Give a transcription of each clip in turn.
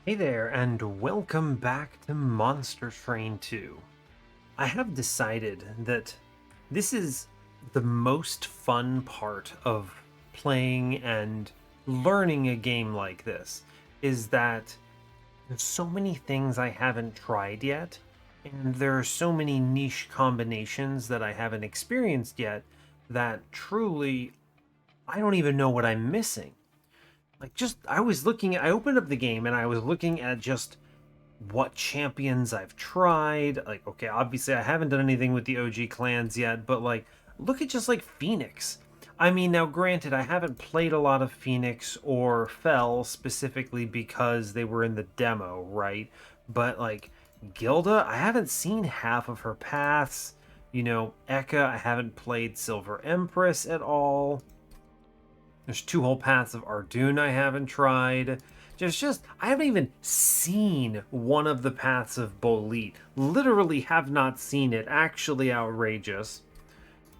Hey there, and welcome back to Monster Train 2. I have decided that this is the most fun part of playing and learning a game like this, is that there's so many things I haven't tried yet, and there are so many niche combinations that I haven't experienced yet that truly I don't even know what I'm missing. Like, just I opened up the game and I was looking at just what champions I've tried. Like, okay, obviously I haven't done anything with the OG clans yet, but like, look at just like Phoenix. I mean, now granted, I haven't played a lot of Phoenix or Fell specifically because they were in the demo, right? But like, Gilda, I haven't seen half of her paths. Eka, I haven't played Silver Empress at all. There's two whole paths of Ardoon I haven't tried. Just I haven't even seen one of the paths of Bolit. Literally have not seen it. Actually outrageous.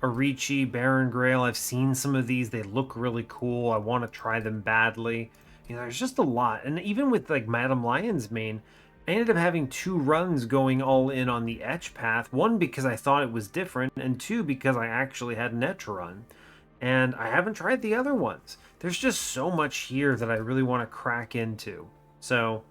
Arichi, Baron Grail, I've seen some of these. They look really cool. I want to try them badly. There's just a lot. And even with like Madame Lion's Mane, I ended up having two runs going all in on the Etch path. One because I thought it was different, and two because I actually had an Etch run and I haven't tried the other ones. There's just so much here that I really want to crack into. So,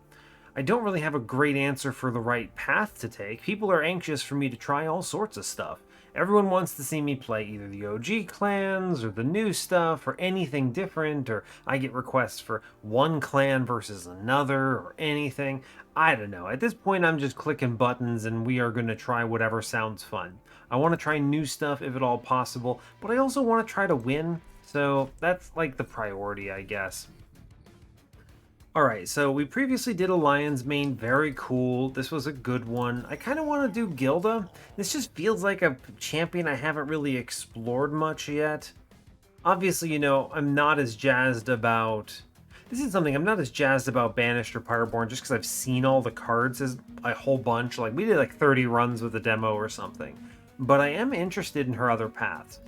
I don't really have a great answer for the right path to take. People are anxious for me to try all sorts of stuff. Everyone wants to see me play either the OG clans or the new stuff or anything different, or I get requests for one clan versus another or anything. I don't know. At this point, I'm just clicking buttons and we are going to try whatever sounds fun. I want to try new stuff if at all possible, but I also want to try to win, so that's like the priority, I guess. Alright, so we previously did a Lion's Mane, very cool. This was a good one. I kind of want to do Gilda. This just feels like a champion I haven't really explored much yet. Obviously, I'm not as jazzed about... This is something I'm not as jazzed about Banished or Pyreborn just because I've seen all the cards as a whole bunch. Like, we did like 30 runs with a demo or something. But I am interested in her other paths.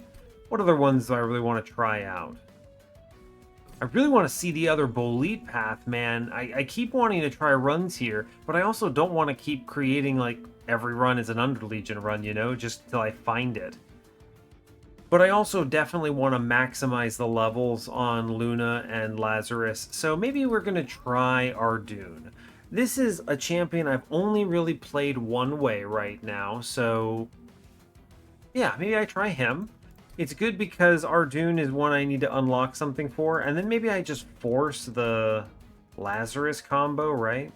What other ones do I really want to try out? I really want to see the other Bolit path, man. I keep wanting to try runs here, but I also don't want to keep creating like every run is an Underlegion run, just till I find it. But I also definitely want to maximize the levels on Luna and Lazarus, so maybe we're going to try Ardoon. This is a champion I've only really played one way right now, so yeah, maybe I try him. It's good because Ardoon is one I need to unlock something for, and then maybe I just force the Lazarus combo, right?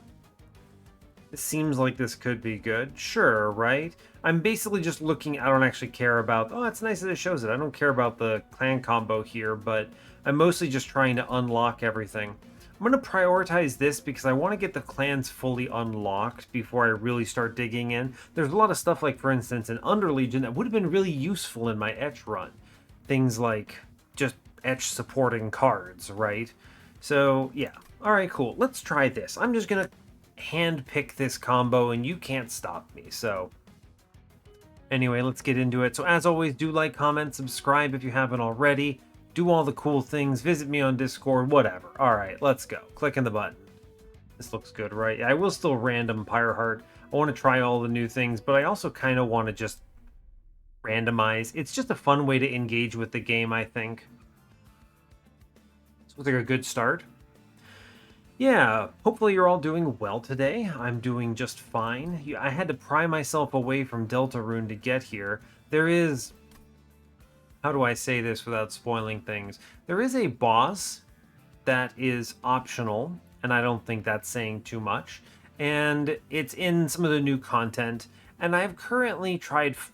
It seems like this could be good. Sure, right? I'm basically just looking, I don't actually care about, oh, it's nice that it shows it. I don't care about the clan combo here, but I'm mostly just trying to unlock everything. I'm going to prioritize this because I want to get the clans fully unlocked before I really start digging in. There's a lot of stuff like, for instance, an Underlegion that would have been really useful in my Etch run. Things like just Etch supporting cards, right? So, yeah. Alright, cool. Let's try this. I'm just going to hand pick this combo and you can't stop me, so... Anyway, let's get into it. So as always, do like, comment, subscribe if you haven't already. Do all the cool things. Visit me on Discord, whatever. Alright, let's go. Clicking the button. This looks good, right? I will still random Pyre Heart. I want to try all the new things, but I also kind of want to just randomize. It's just a fun way to engage with the game, I think. So looks like a good start. Yeah, hopefully you're all doing well today. I'm doing just fine. I had to pry myself away from Deltarune to get here. There is... How do I say this without spoiling things? There is a boss that is optional, and I don't think that's saying too much. And it's in some of the new content. And I've currently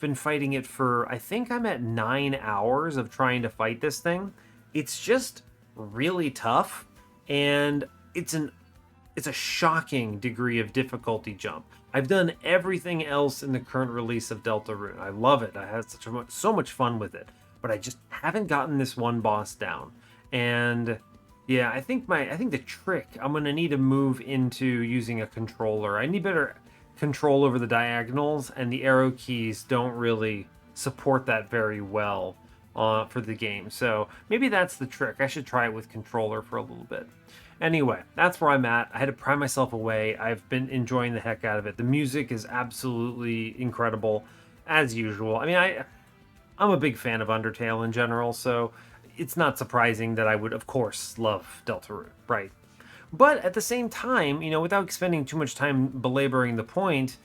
been fighting it for, I think I'm at 9 hours of trying to fight this thing. It's just really tough, and it's a shocking degree of difficulty jump. I've done everything else in the current release of Deltarune. I love it. I had so much fun with it, but I just haven't gotten this one boss down. And yeah, I think the trick, I'm gonna need to move into using a controller. I need better control over the diagonals, and the arrow keys don't really support that very well for the game. So maybe that's the trick. I should try it with controller for a little bit. Anyway, that's where I'm at. I had to pry myself away. I've been enjoying the heck out of it. The music is absolutely incredible, as usual. I mean, I'm a big fan of Undertale in general, so it's not surprising that I would, of course, love Deltarune, right? But at the same time, without spending too much time belaboring the point,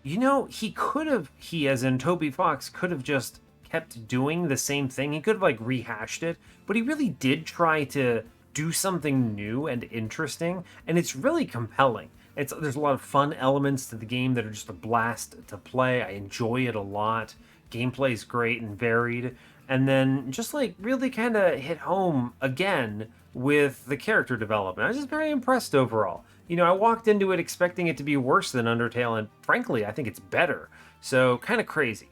he as in Toby Fox, could have just kept doing the same thing. He could have like rehashed it, but he really did try to do something new and interesting, and it's really compelling. There's a lot of fun elements to the game that are just a blast to play. I enjoy it a lot. Gameplay is great and varied, and then just like really kind of hit home again with the character development. I was just very impressed overall. I walked into it expecting it to be worse than Undertale, and frankly, I think it's better. So, kind of crazy.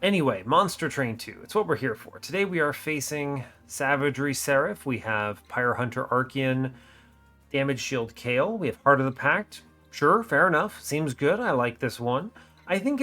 Anyway, Monster Train 2. It's what we're here for. Today we are facing Savagery Seraph. We have Pyre Hunter Archean, Damage Shield Kale. We have Heart of the Pact. Sure, fair enough. Seems good. I like this one. I think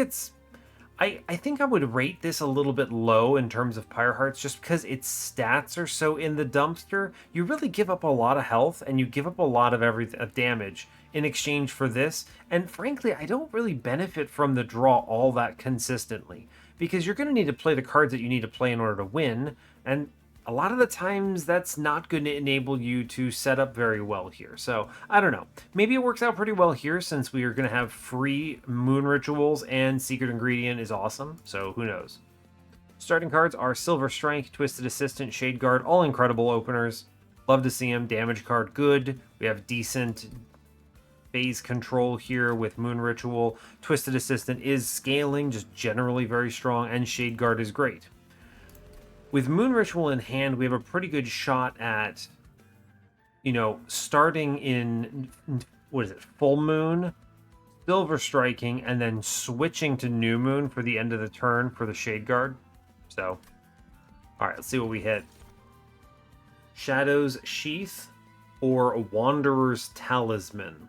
I think I would rate this a little bit low in terms of Pyre Hearts just because its stats are so in the dumpster. You really give up a lot of health and you give up a lot of damage in exchange for this. And frankly, I don't really benefit from the draw all that consistently because you're going to need to play the cards that you need to play in order to win. And a lot of the times that's not going to enable you to set up very well here. So I don't know. Maybe it works out pretty well here since we are going to have free moon rituals and secret ingredient is awesome. So who knows? Starting cards are Silver Strike, Twisted Assistant, Shade Guard, all incredible openers. Love to see them. Damage card good. We have decent phase control here with moon ritual. Twisted Assistant is scaling, just generally very strong, and Shade Guard is great. With Moon Ritual in hand, we have a pretty good shot at, starting in, full moon, silver striking, and then switching to new moon for the end of the turn for the Shade Guard. So, all right, let's see what we hit. Shadow's Sheath or Wanderer's Talisman.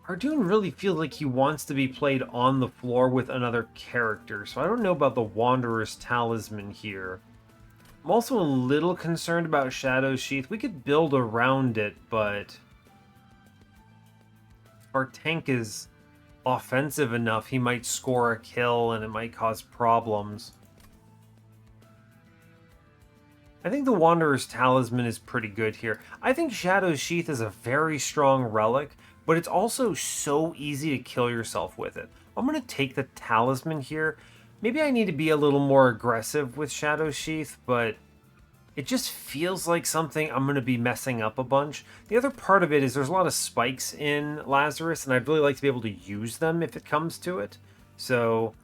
Ardoon really feels like he wants to be played on the floor with another character, so I don't know about the Wanderer's Talisman here. I'm also a little concerned about Shadow's Sheath. We could build around it, but if our tank is offensive enough, he might score a kill and it might cause problems. I think the Wanderer's Talisman is pretty good here. I think Shadow's Sheath is a very strong relic, but it's also so easy to kill yourself with it. I'm going to take the Talisman here. Maybe I need to be a little more aggressive with Shadow's Sheath, but it just feels like something I'm going to be messing up a bunch. The other part of it is there's a lot of spikes in Lazarus, and I'd really like to be able to use them if it comes to it. So,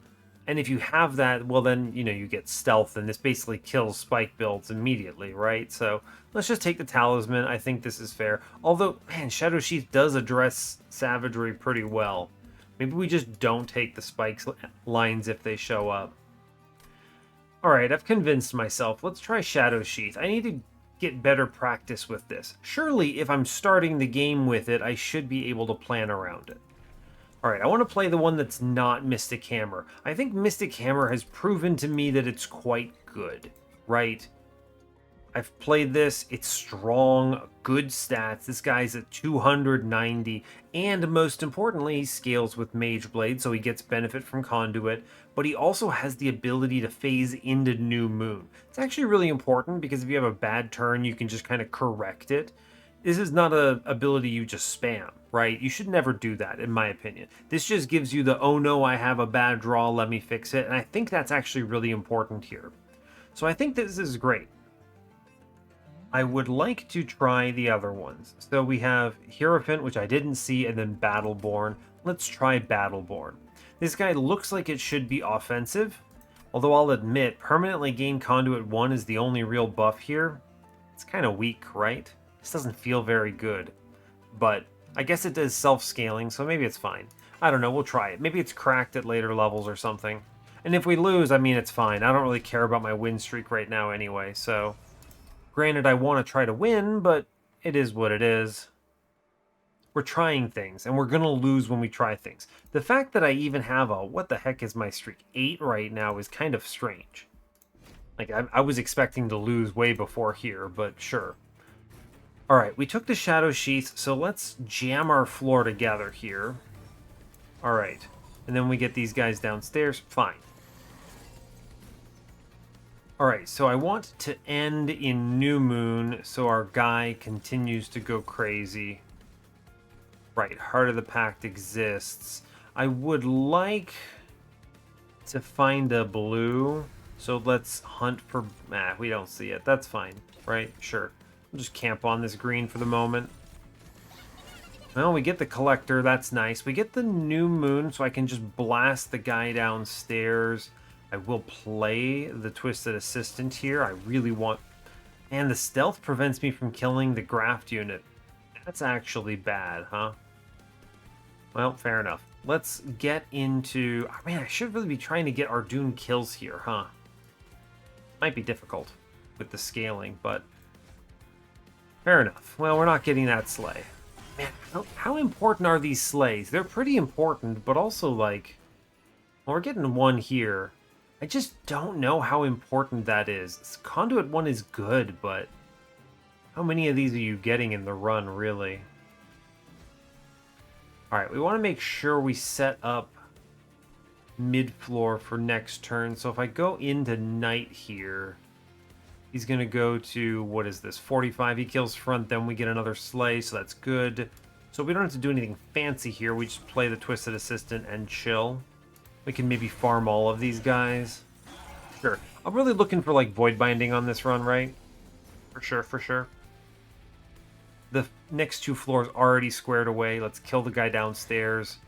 and if you have that, well then, you get stealth, and this basically kills spike builds immediately, right? So let's just take the Talisman. I think this is fair. Although, man, Shadow Sheath does address Savagery pretty well. Maybe we just don't take the spikes lines if they show up. Alright, I've convinced myself. Let's try Shadow Sheath. I need to get better practice with this. Surely, if I'm starting the game with it, I should be able to plan around it. Alright, I want to play the one that's not Mystic Hammer. I think Mystic Hammer has proven to me that it's quite good, right? I've played this, it's strong, good stats. This guy's at 290, and most importantly, he scales with Mage Blade, so he gets benefit from Conduit, but he also has the ability to phase into New Moon. It's actually really important, because if you have a bad turn, you can just kind of correct it. This is not an ability you just spam, right? You should never do that, in my opinion. This just gives you the, oh no, I have a bad draw, let me fix it, and I think that's actually really important here. So I think this is great. I would like to try the other ones. So we have Hierophant, which I didn't see, and then Battleborn. Let's try Battleborn. This guy looks like it should be offensive, although I'll admit, permanently gain Conduit 1 is the only real buff here. It's kind of weak, right? This doesn't feel very good, but I guess it does self-scaling, so maybe it's fine. I don't know, we'll try it. Maybe it's cracked at later levels or something. And if we lose, I mean, it's fine. I don't really care about my win streak right now anyway, so... Granted, I want to try to win, but it is what it is. We're trying things, and we're going to lose when we try things. The fact that I even have a, what the heck is my streak, 8 right now is kind of strange. Like, I was expecting to lose way before here, but sure. All right, we took the Shadow Sheath, so let's jam our floor together here. All right, and then we get these guys downstairs. Fine. All right, so I want to end in New Moon so our guy continues to go crazy. Right, Heart of the Pact exists. I would like to find a blue, so let's hunt for... we don't see it. That's fine, right? Sure. We'll just camp on this green for the moment. Well, we get the Collector. That's nice. We get the New Moon, so I can just blast the guy downstairs. I will play the Twisted Assistant here. I really want... And the Stealth prevents me from killing the Graft unit. That's actually bad, huh? Well, fair enough. Let's get into... Oh, man, I should really be trying to get Ardoon kills here, huh? Might be difficult with the scaling, but... Fair enough. Well, we're not getting that sleigh. Man, how important are these sleighs? They're pretty important, but also, like... Well, we're getting one here. I just don't know how important that is. Conduit 1 is good, but... How many of these are you getting in the run, really? Alright, we want to make sure we set up mid-floor for next turn. So if I go into Knight here, he's going to go to, what is this, 45. He kills front, then we get another sleigh, so that's good. So we don't have to do anything fancy here. We just play the Twisted Assistant and chill. We can maybe farm all of these guys. Sure. I'm really looking for, like, Void Binding on this run, right? For sure, for sure. The next two floors already squared away. Let's kill the guy downstairs.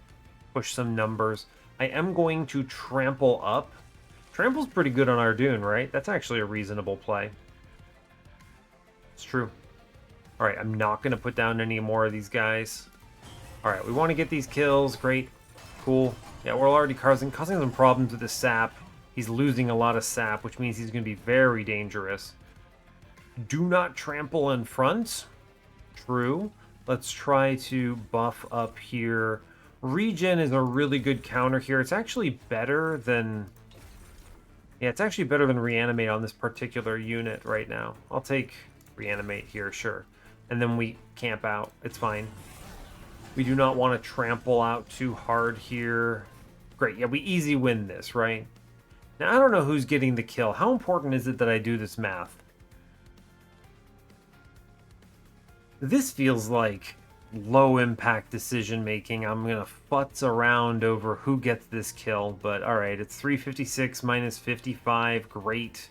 Push some numbers. I am going to trample up. Trample's pretty good on Ardoon, right? That's actually a reasonable play. It's true. Alright, I'm not going to put down any more of these guys. Alright, we want to get these kills. Great. Cool. Yeah, we're already causing some problems with the sap. He's losing a lot of sap, which means he's going to be very dangerous. Do not trample in front. True. Let's try to buff up here. Regen is a really good counter here. It's actually better than... Yeah, it's actually better than Reanimate on this particular unit right now. I'll take Reanimate here, sure. And then we camp out. It's fine. We do not want to trample out too hard here. Great. Yeah, we easy win this, right? Now, I don't know who's getting the kill. How important is it that I do this math? This feels like low-impact decision-making. I'm going to futz around over who gets this kill, but alright, it's 356 minus 55, great.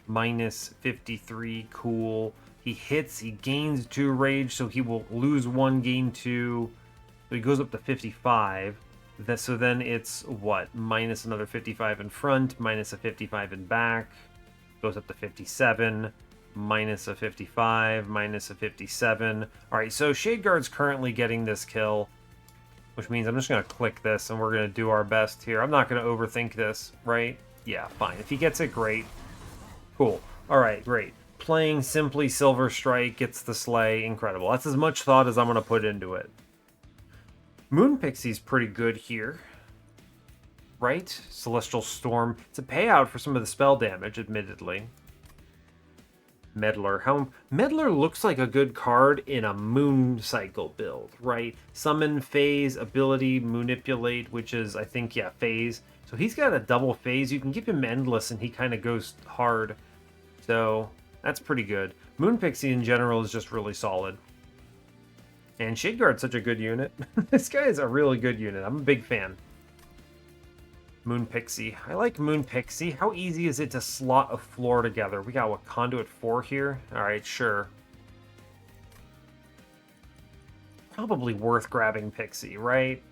Minus 53, cool. He hits, he gains 2 rage, so he will lose 1, gain 2. So he goes up to 55. So then it's, what, minus another 55 in front, minus a 55 in back. Goes up to 57. Minus a 55, minus a 57. Alright, so Shadeguard's currently getting this kill, which means I'm just going to click this and we're going to do our best here. I'm not going to overthink this, right? Yeah, fine. If he gets it, great. Cool. Alright, great. Playing simply Silver Strike gets the sleigh. Incredible. That's as much thought as I'm going to put into it. Moon Pixie's pretty good here. Right? Celestial Storm. It's a payout for some of the spell damage, admittedly. Meddler. Meddler looks like a good card in a Moon Cycle build, right? Summon, phase, ability, manipulate, which is, I think, yeah, phase. So he's got a double phase. You can give him Endless and he kind of goes hard. So that's pretty good. Moon Pixie in general is just really solid. And Shadeguard's such a good unit. This guy is a really good unit. I'm a big fan. Moon Pixie. I like Moon Pixie. How easy is it to slot a floor together? We got, what, Conduit 4 here? Alright, sure. Probably worth grabbing Pixie, right?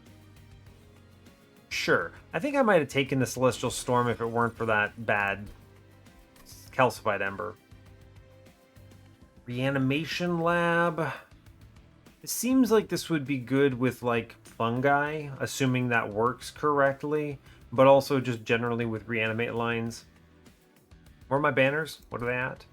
Sure. I think I might have taken the Celestial Storm if it weren't for that bad Calcified Ember. Reanimation Lab. It seems like this would be good with, like, Fungi, assuming that works correctly. But also just generally with Reanimate lines. Where are my banners? What are they at?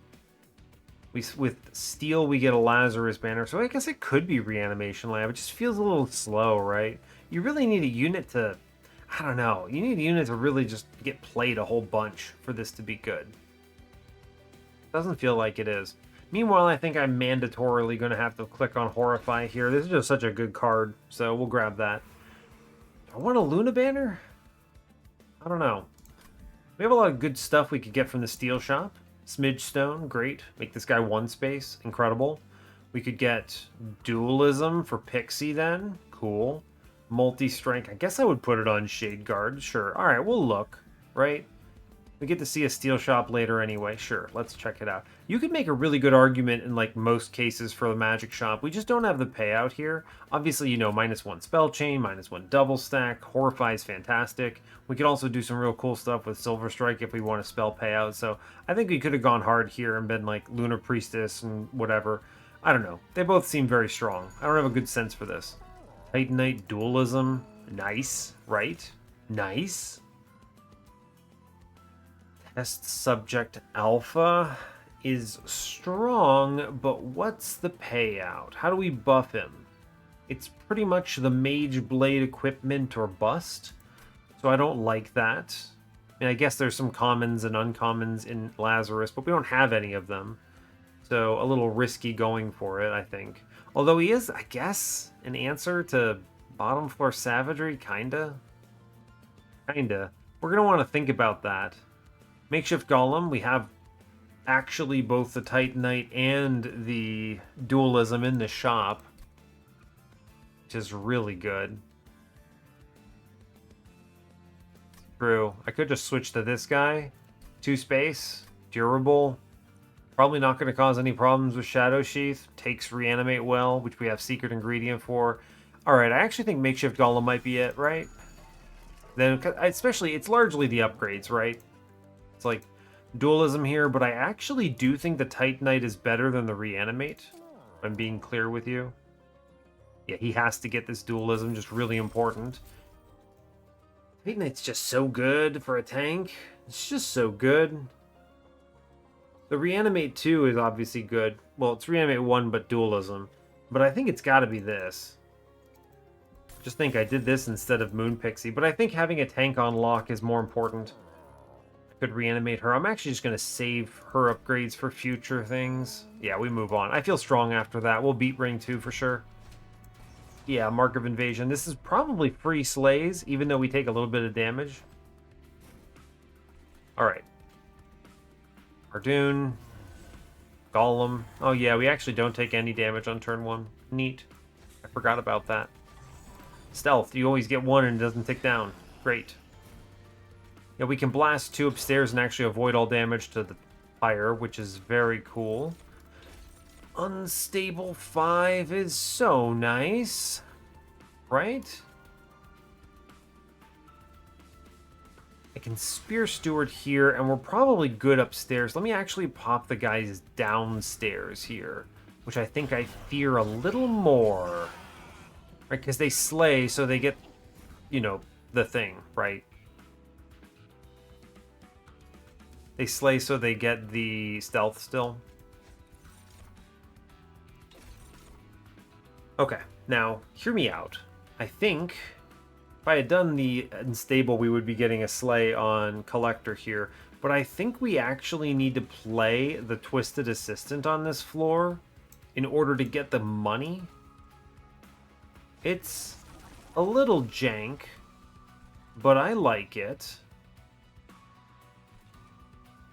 With Steel, we get a Lazarus banner. So I guess it could be Reanimation Lab. It just feels a little slow, right? You really need a unit to... I don't know. You need a unit to really just get played a whole bunch for this to be good. Doesn't feel like it is. Meanwhile, I think I'm mandatorily going to have to click on Horrify here. This is just such a good card, so we'll grab that. Do I want a Luna Banner? I don't know. We have a lot of good stuff we could get from the Steel Shop. Smidge Stone, great. Make this guy 1 space, incredible. We could get Dualism for Pixie then, cool. Multi-Strength, I guess I would put it on Shade Guard, sure. Alright, we'll look, right? We get to see a Steel Shop later anyway. Sure, let's check it out. You could make a really good argument in like most cases for the Magic Shop. We just don't have the payout here. Obviously, you know, -1 Spell Chain, -1 Double Stack. Horrify is fantastic. We could also do some real cool stuff with Silver Strike if we want a spell payout. So I think we could have gone hard here and been like Lunar Priestess and whatever. I don't know. They both seem very strong. I don't have a good sense for this. Titanite Dualism. Nice, right? Nice. Test Subject Alpha is strong, but what's the payout? How do we buff him? It's pretty much the Mage Blade equipment or bust, so I don't like that. I mean, I guess there's some commons and uncommons in Lazarus, but we don't have any of them, so a little risky going for it, I think. Although he is, I guess, an answer to Bottom Floor Savagery, kinda. Kinda. We're gonna want to think about that. Makeshift Golem, we have actually both the Titanite and the Dualism in the shop, which is really good. True. I could just switch to this guy. 2 space, durable. Probably not going to cause any problems with Shadow Sheath. Takes Reanimate well, which we have Secret Ingredient for. Alright, I actually think Makeshift Golem might be it, right? Then, especially, it's largely the upgrades, right? It's like dualism here, but I actually do think the Titanite is better than the Reanimate, if I'm being clear with you. Yeah, he has to get this dualism, just really important. Titanite's just so good for a tank. It's just so good. The Reanimate 2 is obviously good. Well, it's Reanimate 1, but dualism. But I think it's got to be this. Just think I did this instead of Moon Pixie, but I think having a tank on lock is more important. Could reanimate her. I'm actually just going to save her upgrades for future things. Yeah, we move on. I feel strong after that. We'll beat Ring 2 for sure. Yeah, Mark of Invasion. This is probably free slays, even though we take a little bit of damage. Alright. Ardoon. Golem. Oh yeah, we actually don't take any damage on turn 1. Neat. I forgot about that. Stealth. You always get 1 and it doesn't tick down. Great. Yeah, we can blast 2 upstairs and actually avoid all damage to the Pyre, which is very cool. Unstable 5 is so nice. Right? I can Spear Steward here, and we're probably good upstairs. Let me actually pop the guys downstairs here, which I think I fear a little more. Right, because they slay, so they get, you know, the thing, right? They slay so they get the stealth still. Okay, now, hear me out. I think if I had done the unstable, we would be getting a slay on Collector here. But I think we actually need to play the Twisted Assistant on this floor in order to get the money. It's a little jank, but I like it.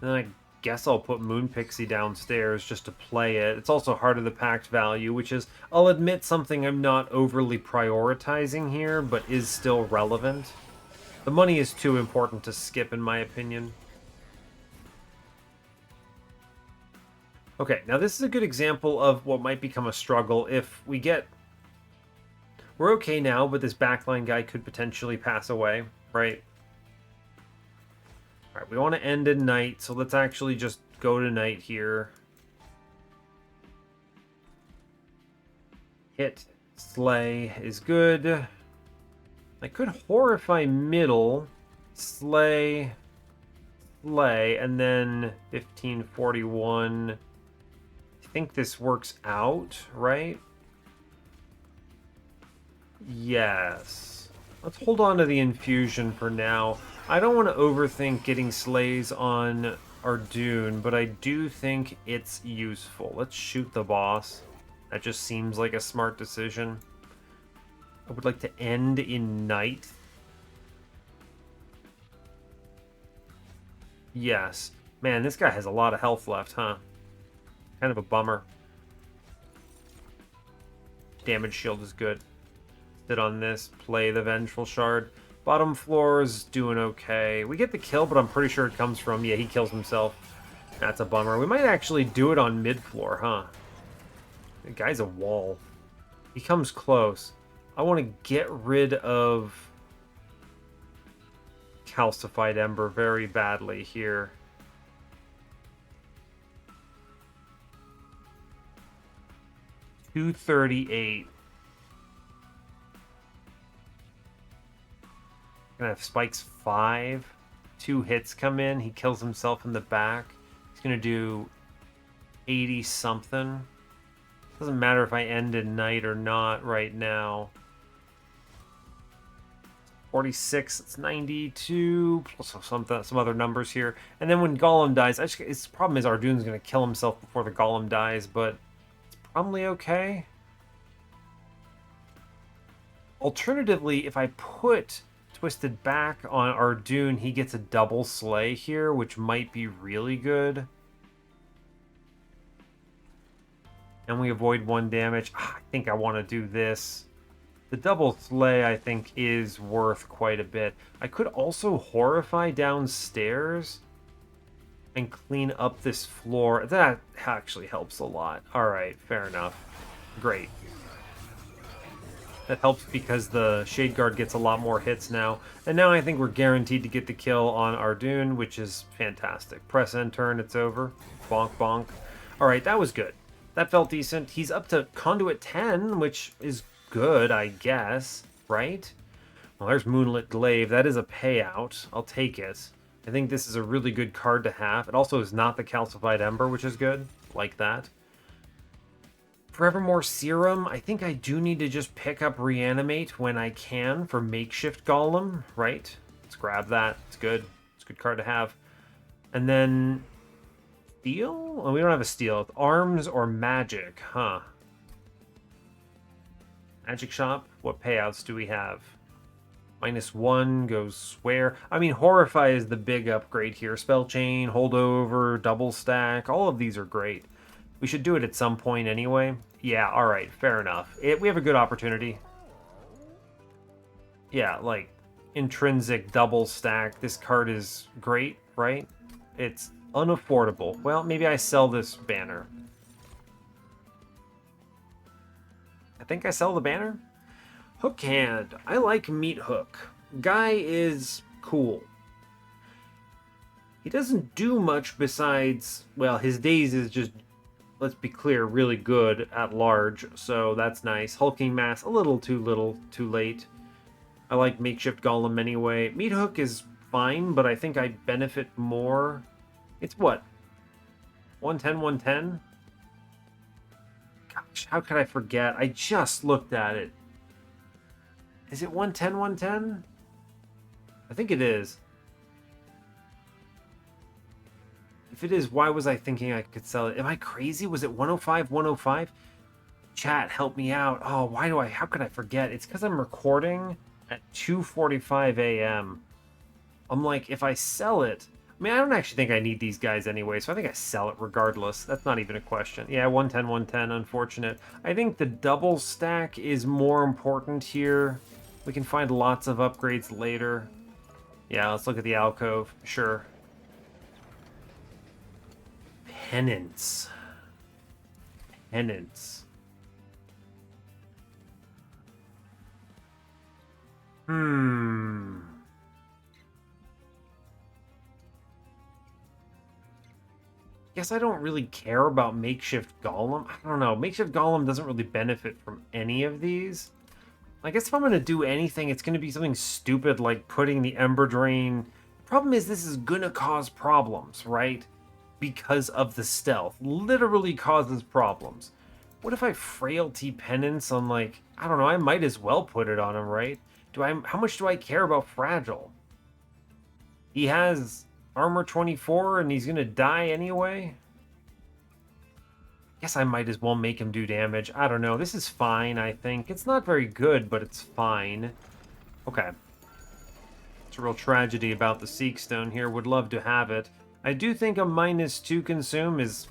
Then I guess I'll put Moon Pixie downstairs just to play it. It's also Heart of the Pact value, which is, I'll admit, something I'm not overly prioritizing here, but is still relevant. The money is too important to skip, in my opinion. Okay, now this is a good example of what might become a struggle if we get... We're okay now, but this backline guy could potentially pass away, right? Alright, we want to end in night, so let's actually just go to night here. Hit, slay is good. I could horrify middle, slay, and then 1541. I think this works out, right? Yes. Let's hold on to the infusion for now. I don't want to overthink getting slays on Ardoon, but I do think it's useful. Let's shoot the boss. That just seems like a smart decision. I would like to end in night. Yes. Man, this guy has a lot of health left, huh? Kind of a bummer. Damage shield is good. Sit on this. Play the Vengeful Shard. Bottom floor is doing okay. We get the kill, but I'm pretty sure it comes from... Yeah, he kills himself. That's a bummer. We might actually do it on mid floor, huh? The guy's a wall. He comes close. I want to get rid of Calcified Ember very badly here. $238. Gonna have spikes 5. 2 hits come in. He kills himself in the back. He's gonna do 80 something. Doesn't matter if I end in night or not right now. 46, it's 92, plus some other numbers here. And then when Golem dies, the problem is Ardoon's going to kill himself before the Golem dies, but it's probably okay. Alternatively, if I put Twisted Back on Ardoon, he gets a double slay here, which might be really good. And we avoid 1 damage. I think I want to do this. The double slay, I think, is worth quite a bit. I could also horrify downstairs and clean up this floor. That actually helps a lot. All right, fair enough. Great. That helps because the Shade Guard gets a lot more hits now. And now I think we're guaranteed to get the kill on Ardoon, which is fantastic. Press end turn, it's over. Bonk, bonk. All right, that was good. That felt decent. He's up to Conduit 10, which is good, I guess, right? Well, there's Moonlit Glaive. That is a payout. I'll take it. I think this is a really good card to have. It also is not the Calcified Ember, which is good. Like that. Forevermore Serum. I think I do need to just pick up Reanimate when I can for Makeshift Golem, right? Let's grab that. It's good. It's a good card to have. And then... Steel? Oh, we don't have a steel. It's arms or magic, huh? Magic Shop, what payouts do we have? -1 goes Swear. I mean, Horrify is the big upgrade here. Spell Chain, Holdover, Double Stack, all of these are great. We should do it at some point anyway. Yeah, alright, fair enough. We have a good opportunity. Yeah, like, Intrinsic, Double Stack, this card is great, right? It's unaffordable. Well, maybe I sell this banner. I think I sell the banner. Hook Hand. I like Meat Hook. Guy is cool. He doesn't do much besides, well, his days is just, let's be clear, really good at large, so that's nice. Hulking Mass, a little too late. I like Makeshift Golem anyway. Meat Hook is fine, but I think I benefit more. It's what? 110, 110? Gosh, how could I forget? I just looked at it. Is it 110, 110? I think it is. If it is, why was I thinking I could sell it? Am I crazy? Was it 105, 105? Chat, help me out. Oh, how could I forget? It's because I'm recording at 2:45 a.m. I'm like, if I sell it... I mean, I don't actually think I need these guys anyway, so I think I sell it regardless. That's not even a question. Yeah, 110, 110, unfortunate. I think the double stack is more important here. We can find lots of upgrades later. Yeah, let's look at the alcove. Sure. Penance. Penance. Guess I don't really care about Makeshift Golem. I don't know. Makeshift Golem doesn't really benefit from any of these. I guess if I'm going to do anything, it's going to be something stupid like putting the Ember Drain. The problem is this is going to cause problems, right? Because of the stealth. Literally causes problems. What if I Frailty Penance on, like... I don't know, I might as well put it on him, right? How much do I care about Fragile? He has Armor 24 and he's gonna die anyway? Guess I might as well make him do damage. I don't know. This is fine, I think. It's not very good, but it's fine. Okay. It's a real tragedy about the Seek Stone here. Would love to have it. I do think a -2 consume is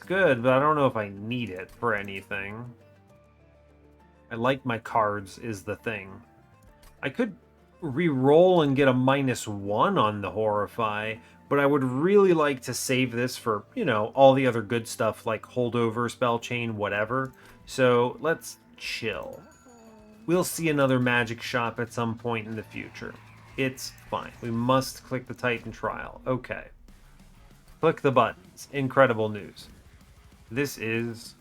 good, but I don't know if I need it for anything. I like my cards is the thing. I could re-roll and get a -1 on the Horrify, but I would really like to save this for, you know, all the other good stuff like Holdover, Spell Chain, whatever. So let's chill. We'll see another magic shop at some point in the future. It's fine. We must click the Titan Trial. Okay. Click the buttons. Incredible news. This is...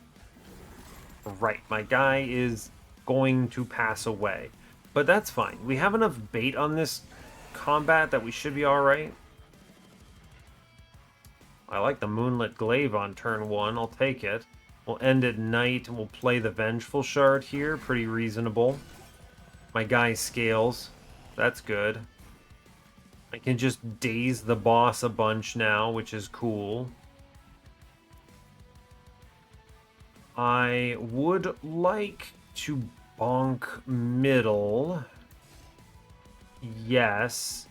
right. My guy is going to pass away. But that's fine. We have enough bait on this combat that we should be alright. I like the Moonlit Glaive on turn 1. I'll take it. We'll end at night and we'll play the Vengeful Shard here. Pretty reasonable. My guy scales. That's good. I can just daze the boss a bunch now, which is cool. I would like to bonk middle. Yes.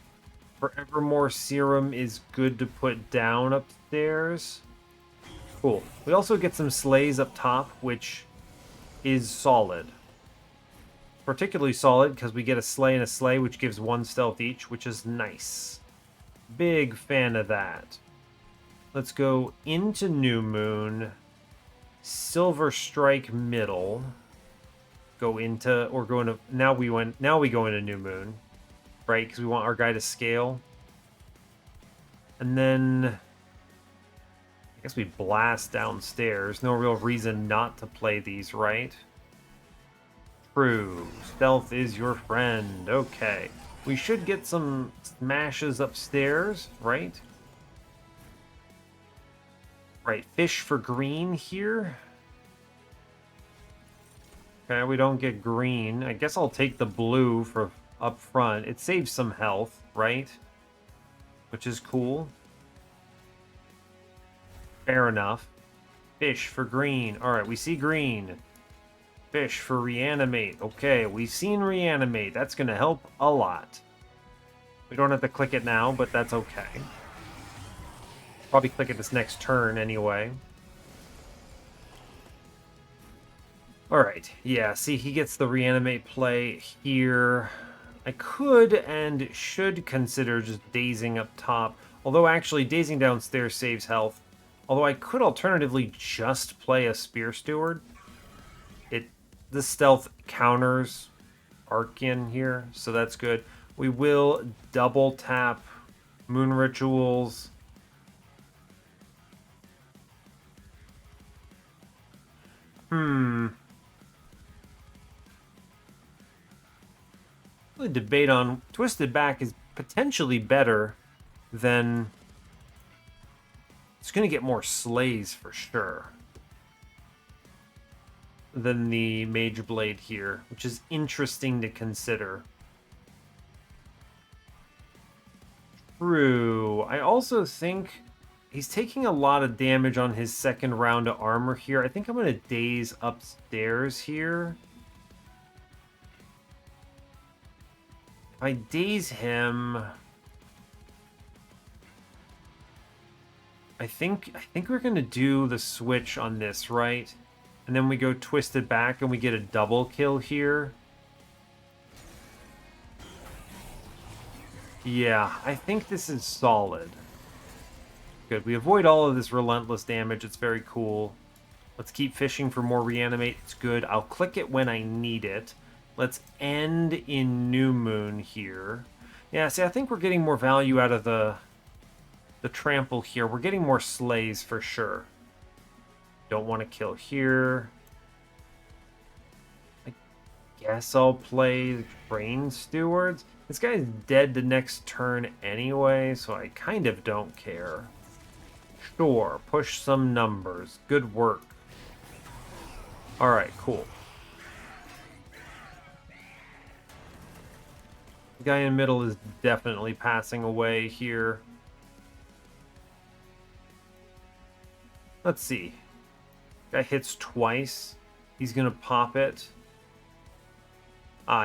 Forevermore Serum is good to put down upstairs. Cool. We also get some slays up top, which is solid. Particularly solid because we get a slay and a slay, which gives 1 stealth each, which is nice. Big fan of that. Let's go into New Moon. Silver Strike middle. Go into, or go into, now we go into New Moon. Right, because we want our guy to scale. And then I guess we blast downstairs. No real reason not to play these, right? True. Stealth is your friend. Okay. We should get some smashes upstairs, right? Right, fish for green here. Okay, we don't get green. I guess I'll take the blue for up front. It saves some health, right? Which is cool. Fair enough. Fish for green. Alright, we see green. Fish for reanimate. Okay, we've seen reanimate. That's going to help a lot. We don't have to click it now, but that's okay. Probably click it this next turn anyway. Alright, yeah, see, he gets the reanimate play here. I could and should consider just dazing up top. Although actually, dazing downstairs saves health. Although I could alternatively just play a Spear Steward. The stealth counters Archean here, so that's good. We will double tap Moon Rituals. Really debate on Twisted Back is potentially better than... It's going to get more slays for sure than the Mage Blade here, which is interesting to consider. True. I also think he's taking a lot of damage on his second round of armor here. I think I'm going to daze upstairs here. If I daze him... I think we're going to do the switch on this, right? And then we go Twisted Back and we get a double kill here. Yeah, I think this is solid. Good. We avoid all of this relentless damage. It's very cool. Let's keep fishing for more reanimate. It's good. I'll click it when I need it. Let's end in New Moon here. Yeah, see, I think we're getting more value out of the trample here. We're getting more slays for sure. Don't want to kill here. I guess I'll play Brain Stewards. This guy's dead the next turn anyway, so I kind of don't care. Sure, push some numbers. Good work. Alright, cool. The guy in the middle is definitely passing away here. Let's see. Guy hits twice. He's going to pop it.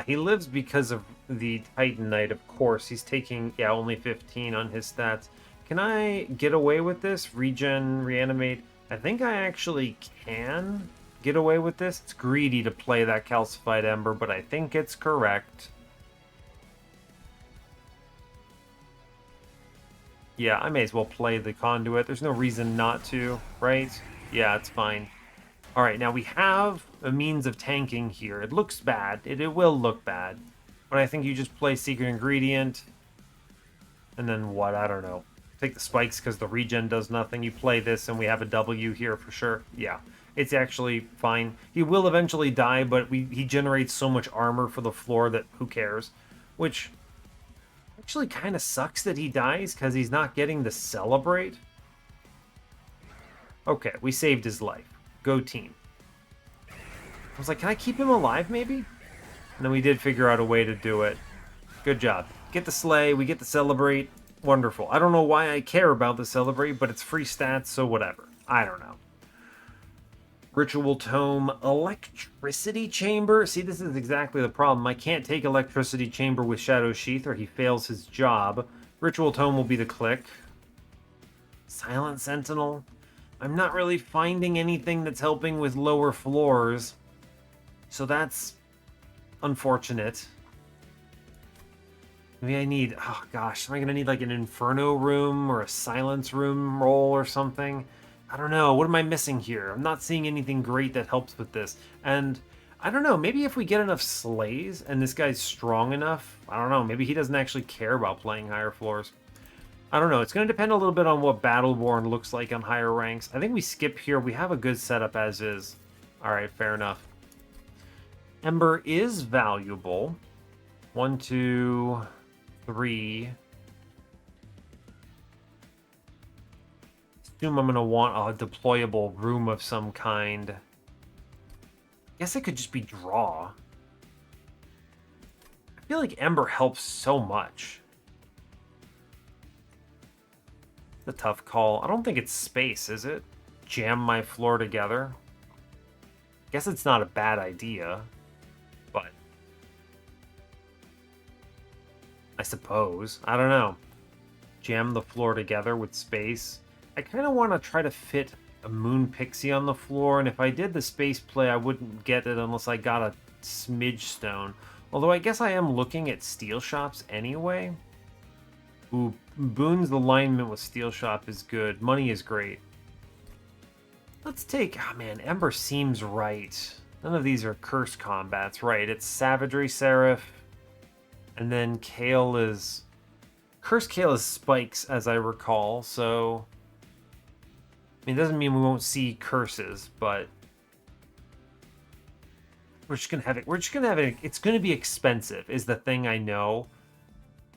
He lives because of the Titan Knight, of course. He's taking, yeah, only 15 on his stats. Can I get away with this? Regen, reanimate. I think I actually can get away with this. It's greedy to play that calcified ember, but I think it's correct. Yeah, I may as well play the conduit. There's no reason not to, right? Yeah, it's fine. All right, now we have a means of tanking here. It looks bad. It will look bad. But I think you just play Secret Ingredient. And then what? I don't know. Take the spikes because the regen does nothing. You play this and we have a W here for sure. Yeah, it's actually fine. He will eventually die, but he generates so much armor for the floor that who cares? Which actually kind of sucks that he dies because he's not getting to celebrate. Okay, we saved his life. Go team. I was like, can I keep him alive maybe? And then we did figure out a way to do it. Good job. Get the slay, we get to celebrate. Wonderful. I don't know why I care about the celebrate, but it's free stats, so whatever. I don't know. Ritual Tome, Electricity Chamber. See, this is exactly the problem. I can't take Electricity Chamber with Shadow Sheath or he fails his job. Ritual Tome will be the click. Silent Sentinel. I'm not really finding anything that's helping with lower floors. So that's unfortunate. Maybe I need, oh gosh, am I going to need like an Inferno room or a Silence room roll or something? I don't know. What am I missing here? I'm not seeing anything great that helps with this. And I don't know, maybe if we get enough slays and this guy's strong enough, I don't know, maybe he doesn't actually care about playing higher floors. I don't know. It's going to depend a little bit on what Battleborn looks like on higher ranks. I think we skip here. We have a good setup as is. All right, fair enough. Ember is valuable. 1, 2, 3. Assume I'm going to want a deployable room of some kind. Guess it could just be draw. I feel like Ember helps so much. A tough call. I don't think it's space, is it? Jam my floor together. Guess it's not a bad idea, but I suppose. I don't know. Jam the floor together with space. I kind of want to try to fit a Moon Pixie on the floor, and if I did the space play, I wouldn't get it unless I got a Smidge Stone. Although I guess I am looking at steel shops anyway. Ooh, Boone's alignment with Steel Shop is good. Money is great. Let's take... Oh man, Ember seems right. None of these are curse combats, right? It's Savagery, Seraph, and then Kale is... Curse Kale is spikes, as I recall, so... I mean, it doesn't mean we won't see curses, but... We're just gonna have it. We're just gonna have it. It's gonna be expensive, is the thing I know.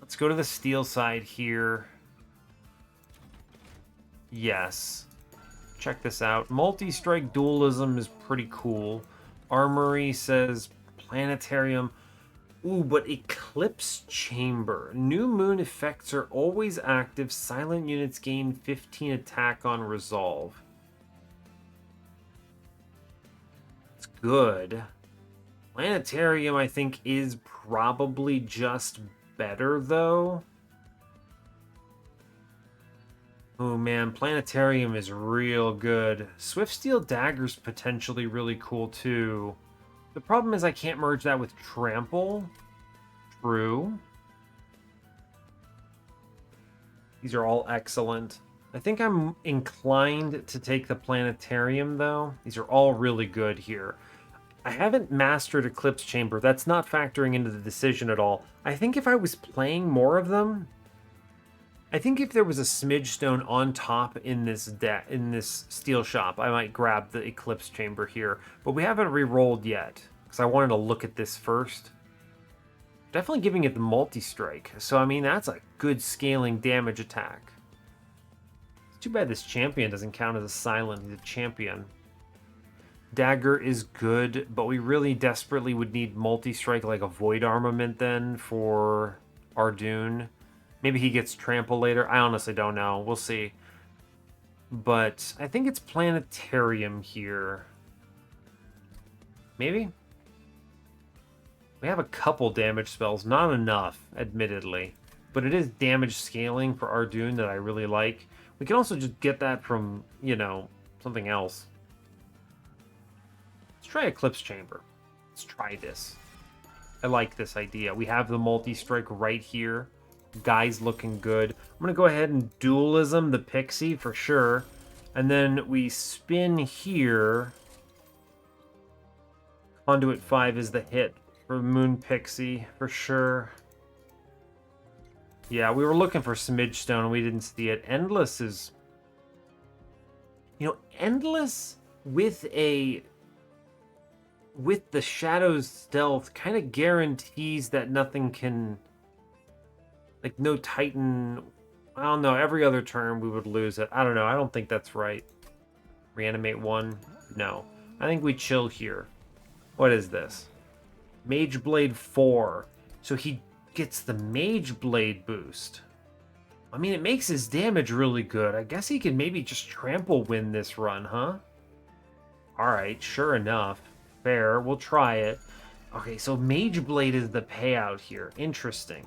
Let's go to the steel side here. Yes. Check this out. Multi-strike dualism is pretty cool. Armory says planetarium. Ooh, but Eclipse Chamber. New moon effects are always active. Silent units gain 15 attack on resolve. It's good. Planetarium, I think, is probably just better, though. Oh man, Planetarium is real good. Swift Steel Dagger's potentially really cool too. The problem is I can't merge that with Trample. True. These are all excellent. I think I'm inclined to take the Planetarium though. These are all really good here. I haven't mastered Eclipse Chamber. That's not factoring into the decision at all. I think if I was playing more of them, I think if there was a Smidge Stone on top in this steel shop, I might grab the Eclipse Chamber here. But we haven't re-rolled yet, because I wanted to look at this first. Definitely giving it the multi-strike. So, I mean, that's a good scaling damage attack. It's too bad this champion doesn't count as a silent. He's a champion. Dagger is good, but we really desperately would need multi-strike like a Void Armament then for Ardoon. Maybe he gets Trample later. I honestly don't know. We'll see. but I think it's planetarium here. Maybe? We have a couple damage spells, not enough, admittedly. But it is damage scaling for Ardoon that I really like. We can also just get that from, you know, something else. Let's try Eclipse Chamber. Let's try this. I like this idea. We have the multi-strike right here. Guy's looking good. I'm going to go ahead and dualism the Pixie for sure. And then we spin here. Conduit 5 is the hit for Moon Pixie for sure. Yeah, we were looking for Smidge Stone and we didn't see it. Endless is... You know, Endless with the Shadow's stealth kind of guarantees that nothing can... Like, no Titan... I don't know, every other turn we would lose it. I don't know, I don't think that's right. Reanimate 1? No. I think we chill here. What is this? Mage Blade 4. So he gets the Mage Blade boost. I mean, it makes his damage really good. I guess he can maybe just trample win this run, huh? Alright, sure enough. Fair, we'll try it. Okay, so Mage Blade is the payout here. Interesting.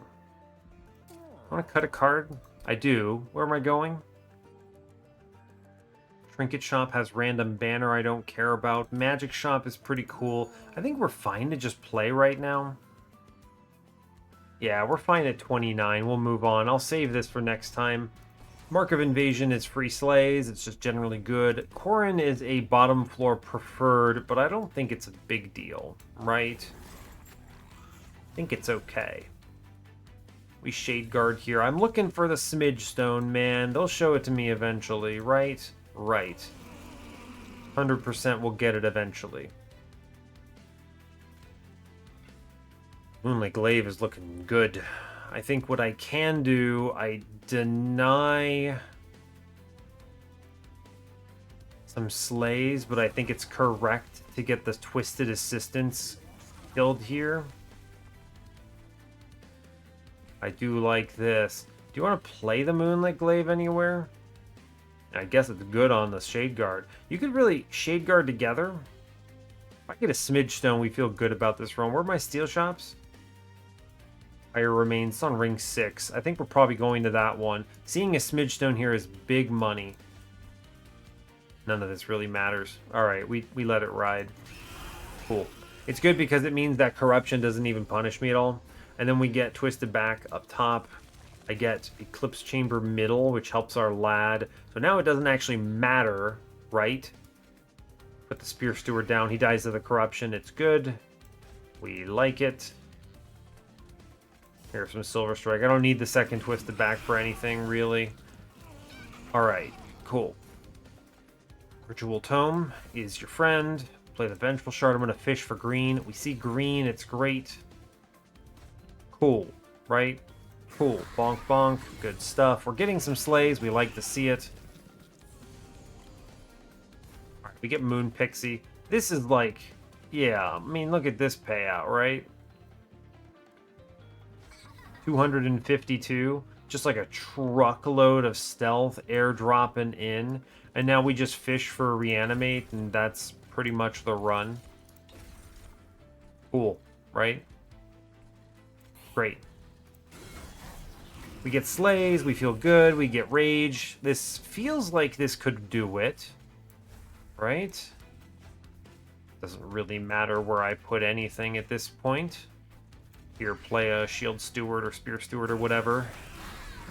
I want to cut a card? I do. Where am I going? Trinket Shop has random banner I don't care about. Magic Shop is pretty cool. I think we're fine to just play right now. Yeah, we're fine at 29. We'll move on. I'll save this for next time. Mark of Invasion is free slays. It's just generally good. Corrin is a bottom floor preferred, but I don't think it's a big deal, right? I think it's okay. We Shade Guard here. I'm looking for the Smidge Stone, man. They'll show it to me eventually, right? Right. 100% we'll get it eventually. Moonlit Glaive is looking good. I think what I can do, I deny some slays, but I think it's correct to get the Twisted Assistance killed here. I do like this. Do you want to play the Moonlit Glaive anywhere? I guess it's good on the Shade Guard. You could really Shade Guard together. If I get a Smidge Stone, we feel good about this run. Where are my Steel Shops? Pyre remains on ring 6. I think we're probably going to that one. Seeing a Smidge Stone here is big money. None of this really matters. Alright, we let it ride. Cool. It's good because it means that Corruption doesn't even punish me at all. And then we get Twisted Back up top. I get Eclipse Chamber middle, which helps our lad. So now it doesn't actually matter, right? Put the Spear Steward down. He dies to the Corruption. It's good. We like it. Here's some Silver Strike. I don't need the second Twisted Back for anything, really. Alright, cool. Ritual Tome is your friend. Play the Vengeful Shard. I'm going to fish for green. We see green. It's great. Cool, right? Cool. Bonk, bonk. Good stuff. We're getting some slays. We like to see it. Alright, we get Moon Pixie. This is like... Yeah, I mean, look at this payout, right? 252. Just like a truckload of stealth airdropping in. And now we just fish for Reanimate, and that's pretty much the run. Cool, right? Great. We get slays, we feel good, we get rage. This feels like this could do it, right? Doesn't really matter where I put anything at this point. Here, play a Shield Steward or Spear Steward or whatever.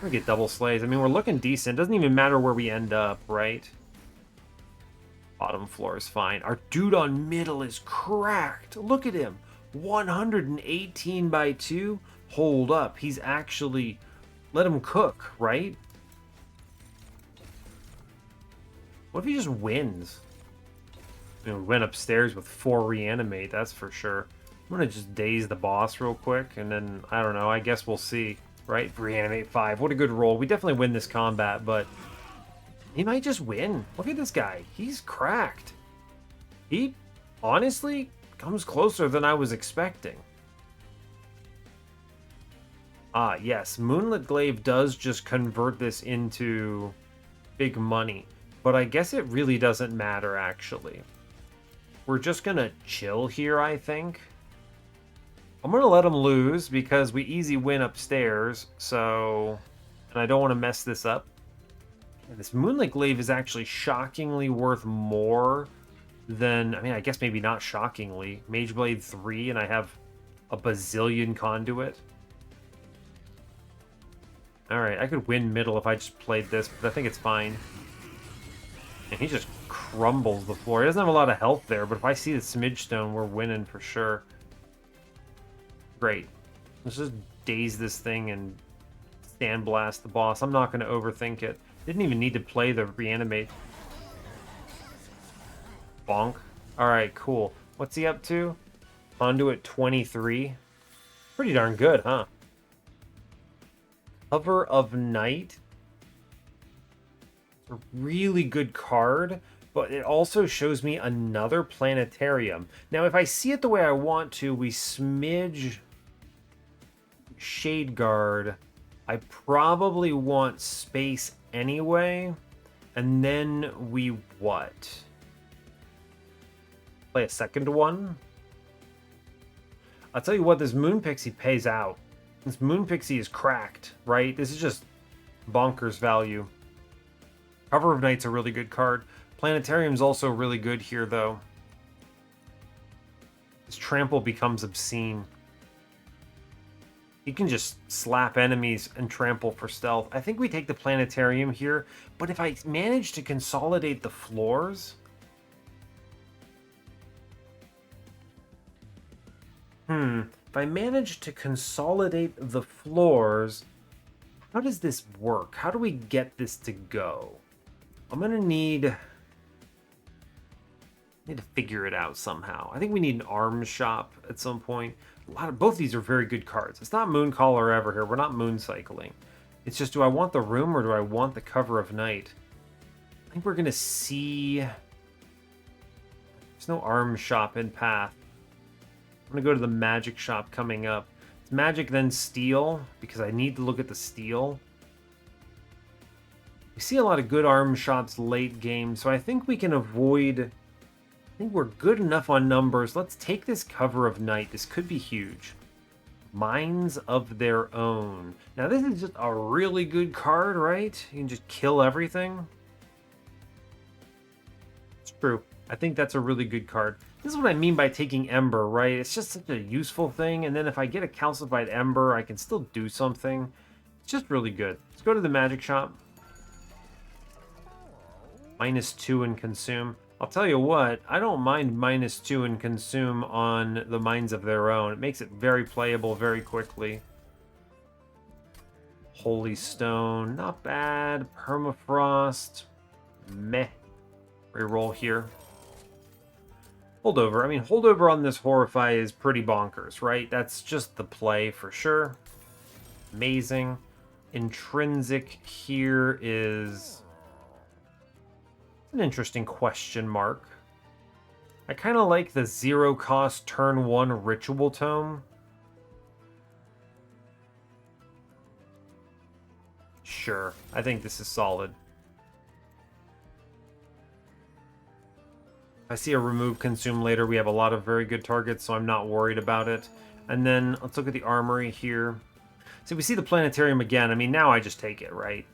We get double slays. I mean, we're looking decent. Doesn't even matter where we end up, right? Bottom floor is fine. Our dude on middle is cracked. Look at him. 118 by 2. Hold up. He's actually... Let him cook, right? What if he just wins? You know, we went upstairs with 4 reanimate, that's for sure. I'm gonna just daze the boss real quick, and then, I don't know, I guess we'll see. Right? Reanimate 5. What a good roll. We definitely win this combat, but... He might just win. Look at this guy. He's cracked. He, honestly, comes closer than I was expecting. Ah, yes. Moonlit Glaive does just convert this into big money. but I guess it really doesn't matter, actually. We're just gonna chill here, I think. I'm gonna let them lose because we easy win upstairs, so... And I don't want to mess this up. And this Moonlight Glaive is actually shockingly worth more than... I mean, I guess maybe not shockingly. Mage Blade 3, and I have a bazillion conduit. Alright, I could win middle if I just played this, but I think it's fine. And he just crumbles the floor. He doesn't have a lot of health there, but if I see the Smidge Stone, we're winning for sure. Great. Let's just daze this thing and stand blast the boss. I'm not going to overthink it. Didn't even need to play the reanimate. Bonk. Alright, cool. What's he up to? Conduit 23. Pretty darn good, huh? Cover of Night. A really good card, but it also shows me another planetarium. Now, if I see it the way I want to, we smidge Shade Guard. I probably want space anyway, and then we what? Play a second one? I'll tell you what, this Moon Pixie pays out. This Moon Pixie is cracked, right? This is just bonkers value. Cover of Night's a really good card. Planetarium's also really good here, though. This Trample becomes obscene. You can just slap enemies and trample for stealth. I think we take the Planetarium here, but if I manage to consolidate the floors... If I manage to consolidate the floors, how does this work? How do we get this to go? I'm gonna need to figure it out somehow. I think we need an arms shop at some point. Both these are very good cards. It's not Mooncaller ever here. We're not moon cycling. It's just, do I want the room or do I want the Cover of Night? I think we're gonna see... There's no arms shop in path. I'm gonna go to the magic shop coming up. It's magic then steel, because I need to look at the steel. We see a lot of good arms shops late game, so I think we can avoid... I think we're good enough on numbers. Let's take this Cover of Night. This could be huge. Minds of Their Own. Now this is just a really good card, right? You can just kill everything. It's true. I think that's a really good card. This is what I mean by taking Ember, right? It's just such a useful thing, and then if I get a Calcified Ember, I can still do something. It's just really good. Let's go to the magic shop. -2 in consume. I'll tell you what, I don't mind -2 in consume on the Minds of Their Own. It makes it very playable very quickly. Holy Stone, not bad. Permafrost, meh. Reroll here. Holdover. I mean, holdover on this Horrify is pretty bonkers, right? That's just the play for sure. Amazing. Intrinsic here is an interesting question mark. I kind of like the 0-cost turn 1 Ritual Tome. Sure, I think this is solid. If I see a remove consume later, we have a lot of very good targets, so I'm not worried about it. And then let's look at the armory here. So we see the planetarium again. I mean, now I just take it, right?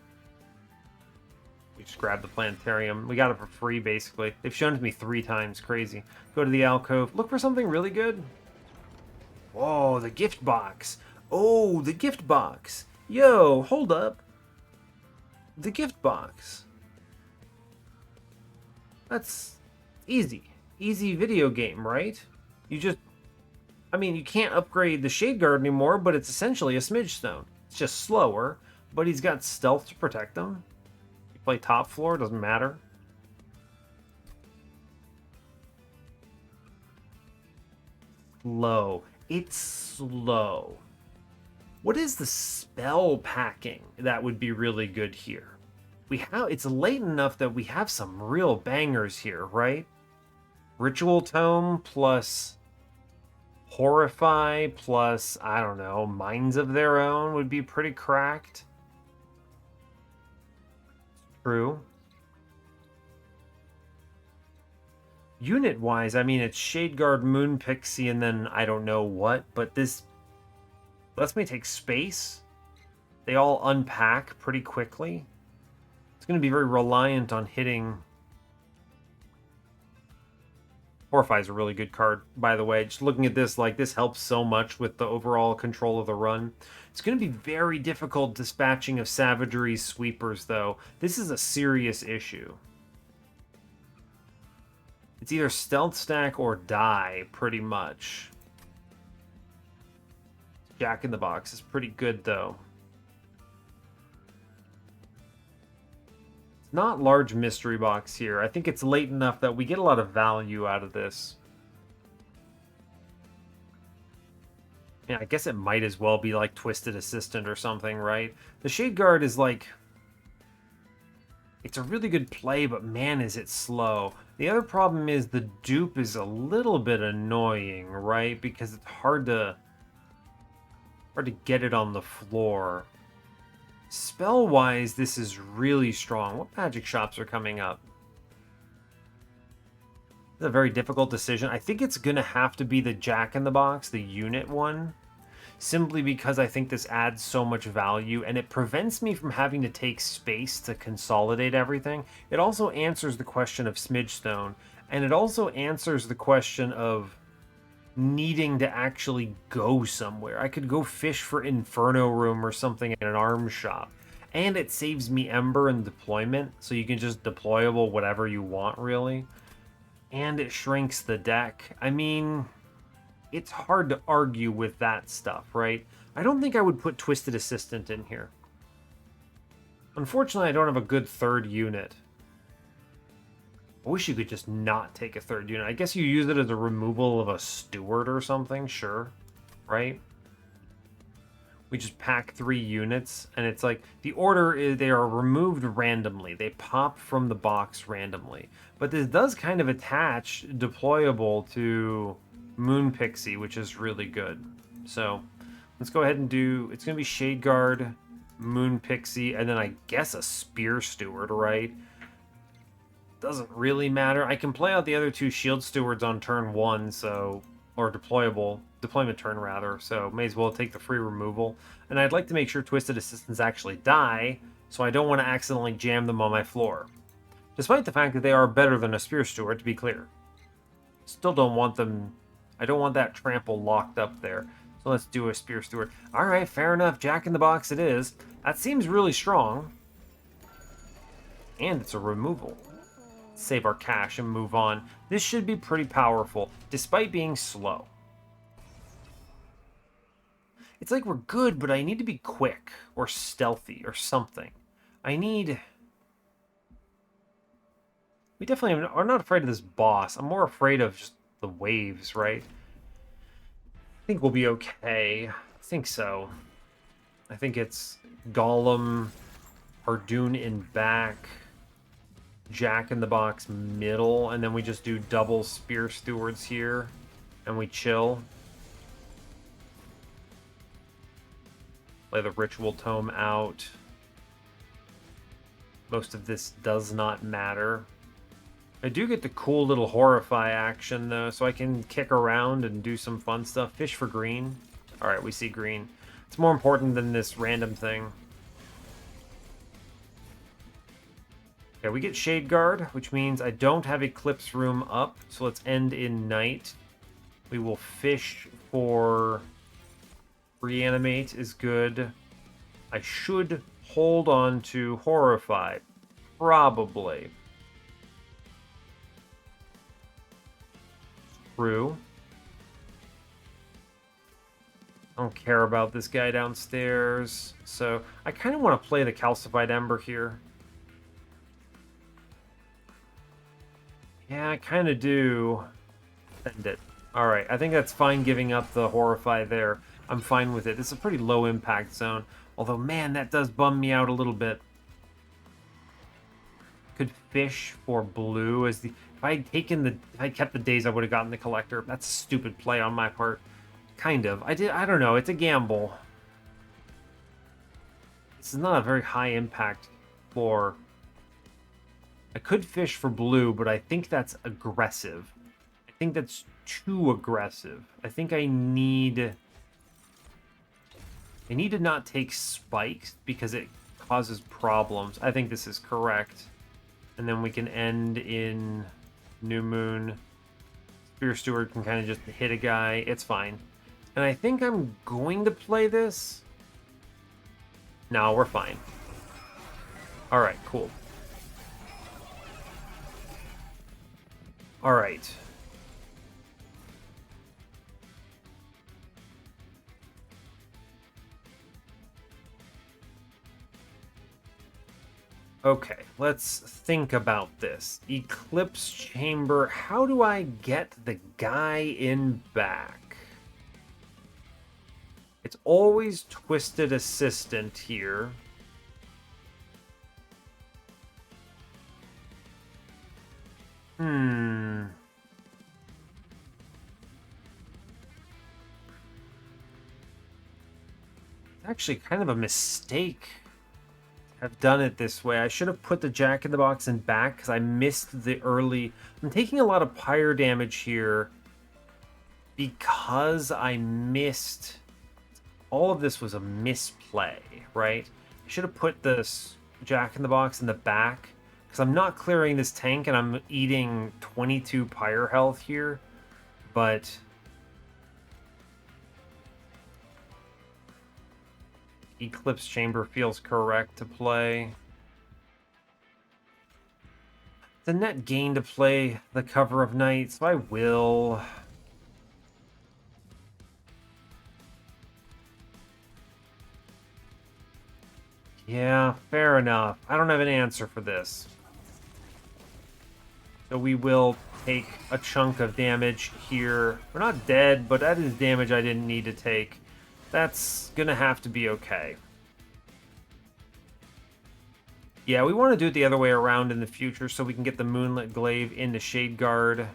We just grab the planetarium. We got it for free, basically. They've shown it to me 3 times. Crazy. Go to the alcove. Look for something really good. Whoa, the gift box. Oh, the gift box. Yo, hold up. The gift box. That's easy. Easy video game, right? You just... I mean, you can't upgrade the Shade Guard anymore, but it's essentially a Smidge Stone. It's just slower, but he's got stealth to protect him. You play top floor, doesn't matter. Slow. It's slow. What is the spell packing that would be really good here? It's late enough that we have some real bangers here, right? Ritual Tome plus Horrify plus, I don't know, Minds of Their Own would be pretty cracked. True. Unit-wise, I mean, it's Shade Guard, Moon Pixie, and then I don't know what, but this lets me take space. They all unpack pretty quickly. It's going to be very reliant on hitting. Horrify is a really good card, by the way. Just looking at this, like, this helps so much with the overall control of the run. It's going to be very difficult dispatching of Savagery's sweepers, though. This is a serious issue. It's either stealth stack or die, pretty much. Jack in the Box is pretty good, though. Not large mystery box here. I think it's late enough that we get a lot of value out of this. Yeah, I guess it might as well be like Twisted Assistant or something, right? The Shade Guard is like... It's a really good play, but man, is it slow. The other problem is the dupe is a little bit annoying, right? Because it's hard to get it on the floor. Spell-wise, this is really strong. What magic shops are coming up? It's a very difficult decision. I think it's going to have to be the Jack in the Box, the unit one, simply because I think this adds so much value, and it prevents me from having to take space to consolidate everything. It also answers the question of Smidgestone, and it also answers the question of needing to actually go somewhere. I could go fish for Inferno Room or something in an arms shop. And it saves me Ember and deployment, so you can just deployable whatever you want, really. And it shrinks the deck. I mean, it's hard to argue with that stuff, right? I don't think I would put Twisted Assistant in here. Unfortunately, I don't have a good third unit. I wish you could just not take a third unit. I guess you use it as a removal of a steward or something, sure. Right? We just pack 3 units, and it's like, the order is they are removed randomly. They pop from the box randomly. But this does kind of attach deployable to Moon Pixie, which is really good. So, let's go ahead and do, it's going to be Shade Guard, Moon Pixie, and then I guess a Spear Steward, right? Doesn't really matter. I can play out the other 2 Shield Stewards on turn 1, so... or deployment turn, rather, so may as well take the free removal. And I'd like to make sure Twisted Assistants actually die, so I don't want to accidentally jam them on my floor. Despite the fact that they are better than a Spear Steward, to be clear. Still don't want them... I don't want that trample locked up there. So let's do a Spear Steward. Alright, fair enough. Jack in the Box it is. That seems really strong. And it's a removal. Save our cash and move on. This should be pretty powerful, despite being slow. It's like we're good, but I need to be quick, or stealthy, or something. We definitely are not afraid of this boss. I'm more afraid of just the waves, right? I think we'll be okay. I think so. I think it's Golem, Hardoon in back, Jack in the Box middle, and then we just do double Spear Stewards here, and we chill. Play the Ritual Tome out. Most of this does not matter. I do get the cool little Horrify action, though, so I can kick around and do some fun stuff. Fish for green. Alright, we see green. It's more important than this random thing. Okay, we get Shade Guard, which means I don't have Eclipse Room up, so let's end in night. We will fish for... Reanimate is good. I should hold on to Horrify. Probably. True. I don't care about this guy downstairs, so I kind of want to play the Calcified Ember here. Yeah, I kind of do. Send it. Alright, I think that's fine giving up the Horrify there. I'm fine with it. It's a pretty low impact zone. Although, man, that does bum me out a little bit. Could fish for blue as the... If I had taken the... If I kept the days, I would have gotten the Collector. That's a stupid play on my part. Kind of. I don't know. It's a gamble. This is not a very high impact floor. I could fish for blue, but I think that's aggressive. I think that's too aggressive. I think I need to not take spikes because it causes problems. I think this is correct. And then we can end in New Moon. Spear Steward can kind of just hit a guy. It's fine. And I think I'm going to play this. No, we're fine. All right, cool. All right. Okay, let's think about this. Eclipse Chamber. How do I get the guy in back? It's always Twisted Assistant here. Actually kind of a mistake. I've done it this way. I should have put the Jack in the Box in back because I missed the early... I'm taking a lot of Pyre damage here because I missed... All of this was a misplay, right? I should have put this Jack in the Box in the back because I'm not clearing this tank and I'm eating 22 Pyre health here, but... Eclipse Chamber feels correct to play. It's a net gain to play the Cover of Night, so I will. Yeah, fair enough. I don't have an answer for this. So we will take a chunk of damage here. We're not dead, but that is damage I didn't need to take. That's gonna have to be okay. Yeah, we want to do it the other way around in the future so we can get the Moonlit Glaive into Shade Guard.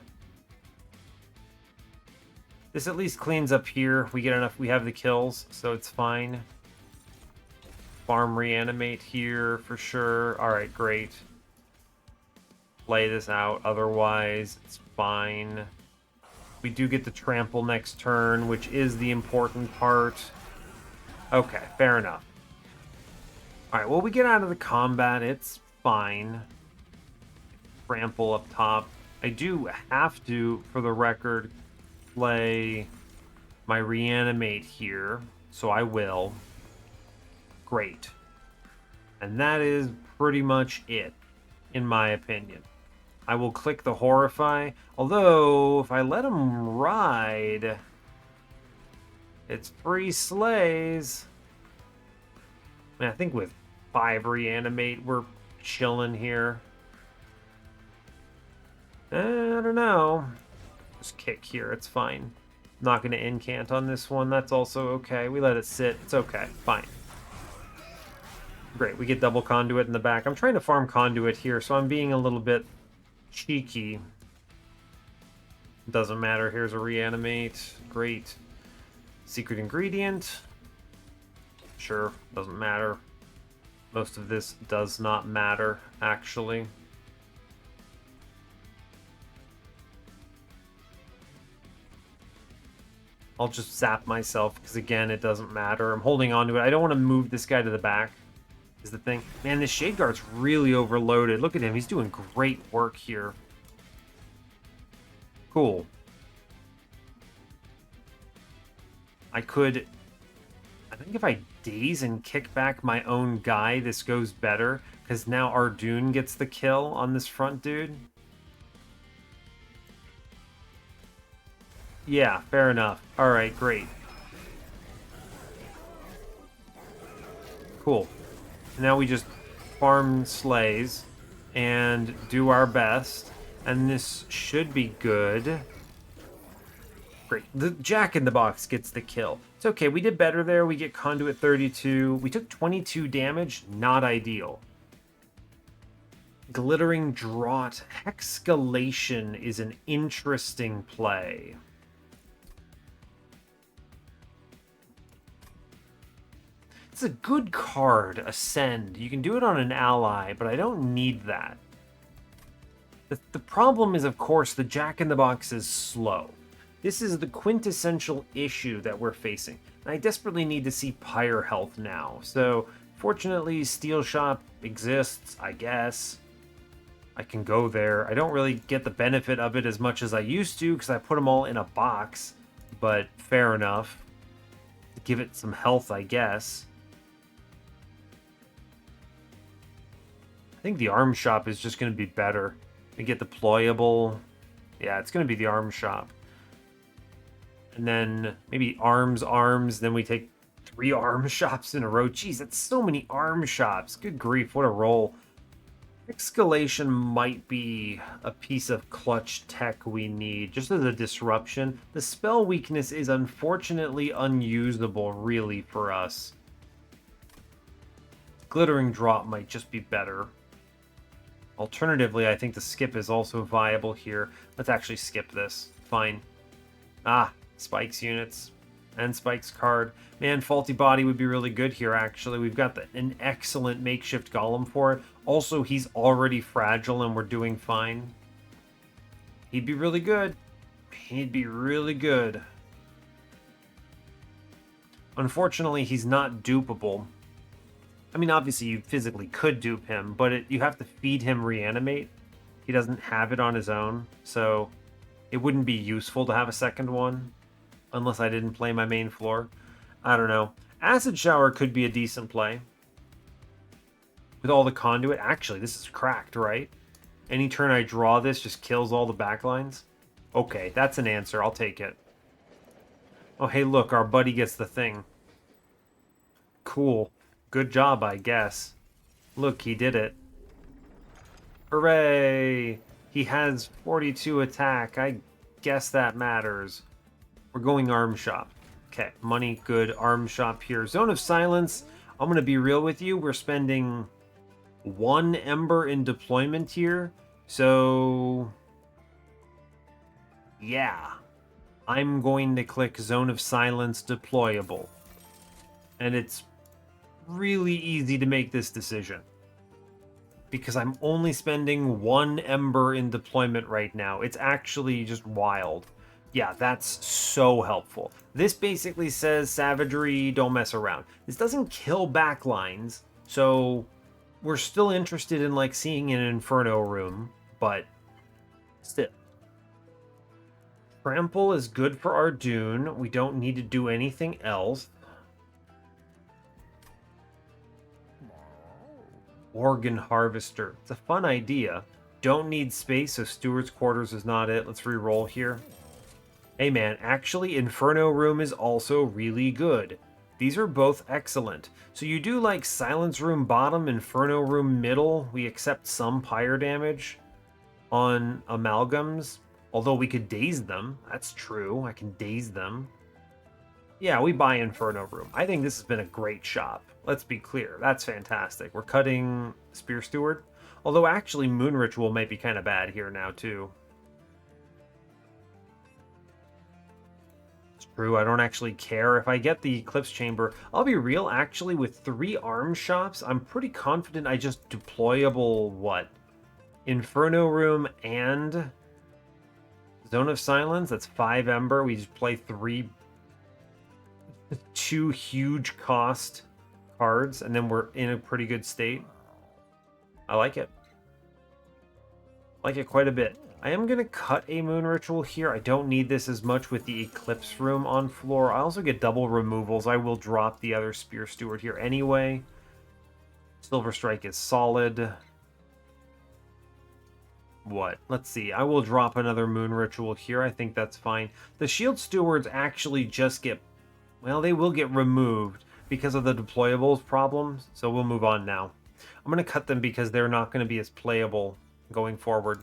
This at least cleans up here. We get enough. We have the kills, so it's fine. Farm Reanimate here for sure. All right, great. Play this out. Otherwise, it's fine. We do get the Trample next turn, which is the important part. Okay, fair enough. Alright, well, we get out of the combat. It's fine. Trample up top. I do have to, for the record, play my Reanimate here, so I will. Great. And that is pretty much it, in my opinion. I will click the Horrify, although if I let him ride, it's 3 slays. I mean, I think with 5 Reanimate, we're chilling here. I don't know. Just kick here, it's fine. Not going to incant on this one, that's also okay. We let it sit, it's okay, fine. Great, we get double Conduit in the back. I'm trying to farm Conduit here, so I'm being a little bit cheeky. Doesn't matter. Here's a Reanimate. Great. Secret Ingredient. Sure, doesn't matter. Most of this does not matter, actually. I'll just zap myself, because again, it doesn't matter. I'm holding on to it. I don't want to move this guy to the back, is the thing. Man, this Shade Guard's really overloaded. Look at him. He's doing great work here. Cool. I think if I daze and kick back my own guy, this goes better, because now Ardoon gets the kill on this front dude. Yeah, fair enough. Alright, great. Cool. Now we just farm slays and do our best, and this should be good. Great. The Jack in the Box gets the kill. It's okay. We did better there. We get Conduit 32. We took 22 damage. Not ideal. Glittering Draught. Hexcalation is an interesting play. It's a good card, Ascend. You can do it on an ally, but I don't need that. The problem is, of course, the Jack-in-the-Box is slow. This is the quintessential issue that we're facing. And I desperately need to see Pyre health now. So, fortunately, Steel Shop exists, I guess. I can go there. I don't really get the benefit of it as much as I used to because I put them all in a box. But fair enough. Give it some health, I guess. I think the arm shop is just going to be better. We get deployable. Yeah, it's going to be the arm shop. And then maybe arms. Then we take 3 arm shops in a row. Jeez, that's so many arm shops. Good grief, what a roll. Escalation might be a piece of clutch tech we need, just as a disruption. The spell weakness is unfortunately unusable, really, for us. Glittering Drop might just be better. Alternatively, I think the skip is also viable here. Let's actually skip this. Fine. Ah, Spike's units. And Spike's card. Man, Faulty Body would be really good here, actually. We've got an excellent makeshift golem for it. Also, he's already fragile and we're doing fine. He'd be really good. He'd be really good. Unfortunately, he's not dupable. I mean, obviously, you physically could dupe him, but you have to feed him reanimate. He doesn't have it on his own, so it wouldn't be useful to have a second one. Unless I didn't play my main floor. I don't know. Acid Shower could be a decent play. With all the conduit. Actually, this is cracked, right? Any turn I draw this just kills all the backlines? Okay, that's an answer. I'll take it. Oh, hey, look. Our buddy gets the thing. Cool. Good job, I guess. Look, he did it. Hooray! He has 42 attack. I guess that matters. We're going arm shop. Okay, money, good. Arm shop here. Zone of Silence. I'm going to be real with you. We're spending 1 Ember in deployment here. So, yeah. I'm going to click Zone of Silence deployable. And it's really easy to make this decision. Because I'm only spending 1 Ember in deployment right now. It's actually just wild. Yeah, that's so helpful. This basically says savagery, don't mess around. This doesn't kill backlines, so we're still interested in like seeing an Inferno room, but still. Trample is good for our Dune. We don't need to do anything else. Organ Harvester. It's a fun idea. Don't need space, so Steward's Quarters is not it. Let's re-roll here. Hey man, actually Inferno Room is also really good. These are both excellent. So you do like Silence Room bottom, Inferno Room middle. We accept some Pyre damage on amalgams. Although we could daze them. That's true. I can daze them. Yeah, we buy Inferno Room. I think this has been a great shop. Let's be clear. That's fantastic. We're cutting Spear Steward. Although actually Moon Ritual might be kind of bad here now too. True, I don't actually care. If I get the Eclipse Chamber, I'll be real, actually, with 3 arm shops, I'm pretty confident I just deployable, what? Inferno Room and Zone of Silence, that's 5 Ember. We just play 2 huge cost cards, and then we're in a pretty good state. I like it. I like it quite a bit. I am going to cut a Moon Ritual here. I don't need this as much with the Eclipse Room on floor. I also get double removals. I will drop the other Spear Steward here anyway. Silver Strike is solid. What? Let's see. I will drop another Moon Ritual here. I think that's fine. The Shield Stewards actually just get... Well, they will get removed because of the deployables problems. So we'll move on now. I'm going to cut them because they're not going to be as playable going forward.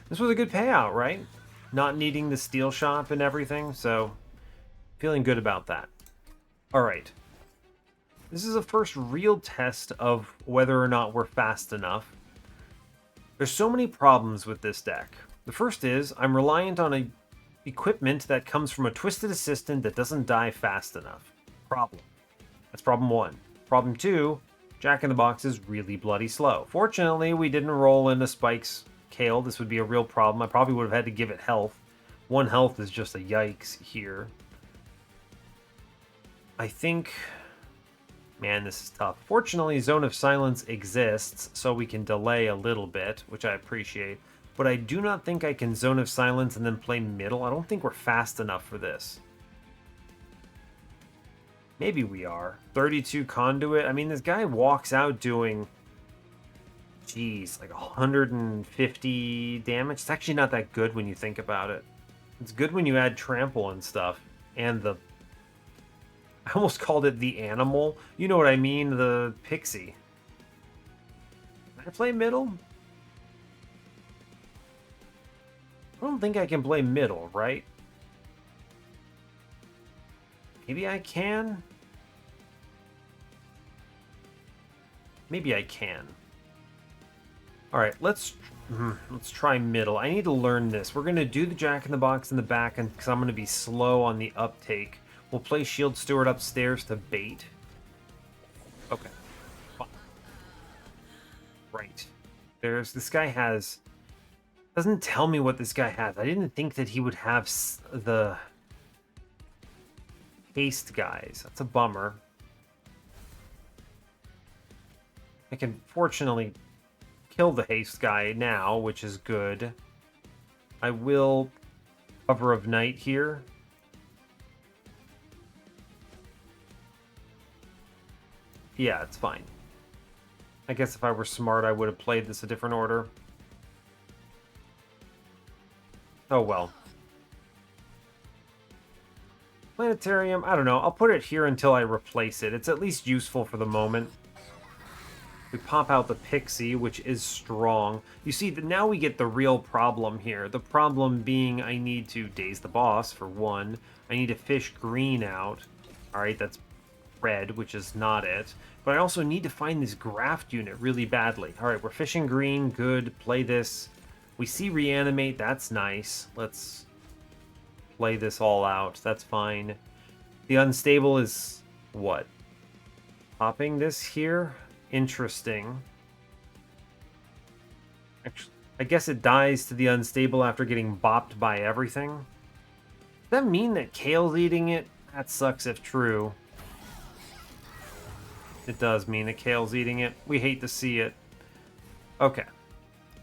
This was a good payout, right? Not needing the steel shop and everything, so feeling good about that. All right. This is a first real test of whether or not we're fast enough. There's so many problems with this deck. The first is I'm reliant on equipment that comes from a Twisted Assistant that doesn't die fast enough. Problem. That's problem 1. Problem 2, Jack-in-the-Box is really bloody slow. Fortunately, we didn't roll into Spike's Kale, this would be a real problem. I probably would have had to give it health. 1 health is just a yikes here. I think... Man, this is tough. Fortunately, Zone of Silence exists, so we can delay a little bit, which I appreciate. But I do not think I can Zone of Silence and then play middle. I don't think we're fast enough for this. Maybe we are. 32 Conduit. I mean, this guy walks out doing... Jeez, like 150 damage. It's actually not that good when you think about it. It's good when you add trample and stuff. And the... I almost called it the animal. You know what I mean? The pixie. Can I play middle? I don't think I can play middle, right? Maybe I can? Maybe I can. Alright, let's try middle. I need to learn this. We're going to do the Jack-in-the-Box in the back because I'm going to be slow on the uptake. We'll play Shield Steward upstairs to bait. Okay. Fine. Right. There's... This guy has... Doesn't tell me what this guy has. I didn't think that he would have the... haste guys. That's a bummer. I can fortunately kill the haste guy now, which is good. I will Cover of Night here. Yeah, it's fine. I guess if I were smart, I would have played this a different order. Oh well. Planetarium, I don't know. I'll put it here until I replace it. It's at least useful for the moment. We pop out the Pixie, which is strong. You see, now we get the real problem here. The problem being I need to daze the boss, for one. I need to fish green out. Alright, that's red, which is not it. But I also need to find this graft unit really badly. Alright, we're fishing green. Good. Play this. We see Reanimate. That's nice. Let's play this all out. That's fine. The Unstable is... what? Popping this here? Interesting. Actually, I guess it dies to the Unstable after getting bopped by everything. Does that mean that Kale's eating it? That sucks if true. It does mean that Kale's eating it. We hate to see it. Okay.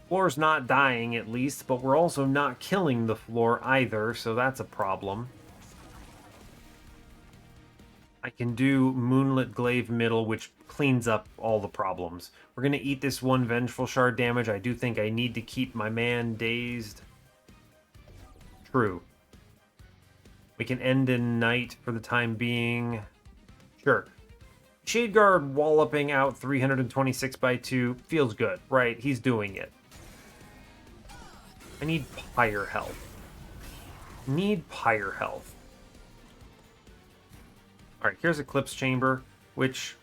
Floor's not dying, at least, but we're also not killing the floor either, so that's a problem. I can do Moonlit Glaive middle, which cleans up all the problems. We're going to eat this 1 Vengeful Shard damage. I do think I need to keep my man dazed. True. We can end in night for the time being. Sure. Shadeguard walloping out 326 by 2 feels good, right? He's doing it. I need Pyre health. Need Pyre health. Alright, here's Eclipse Chamber, which,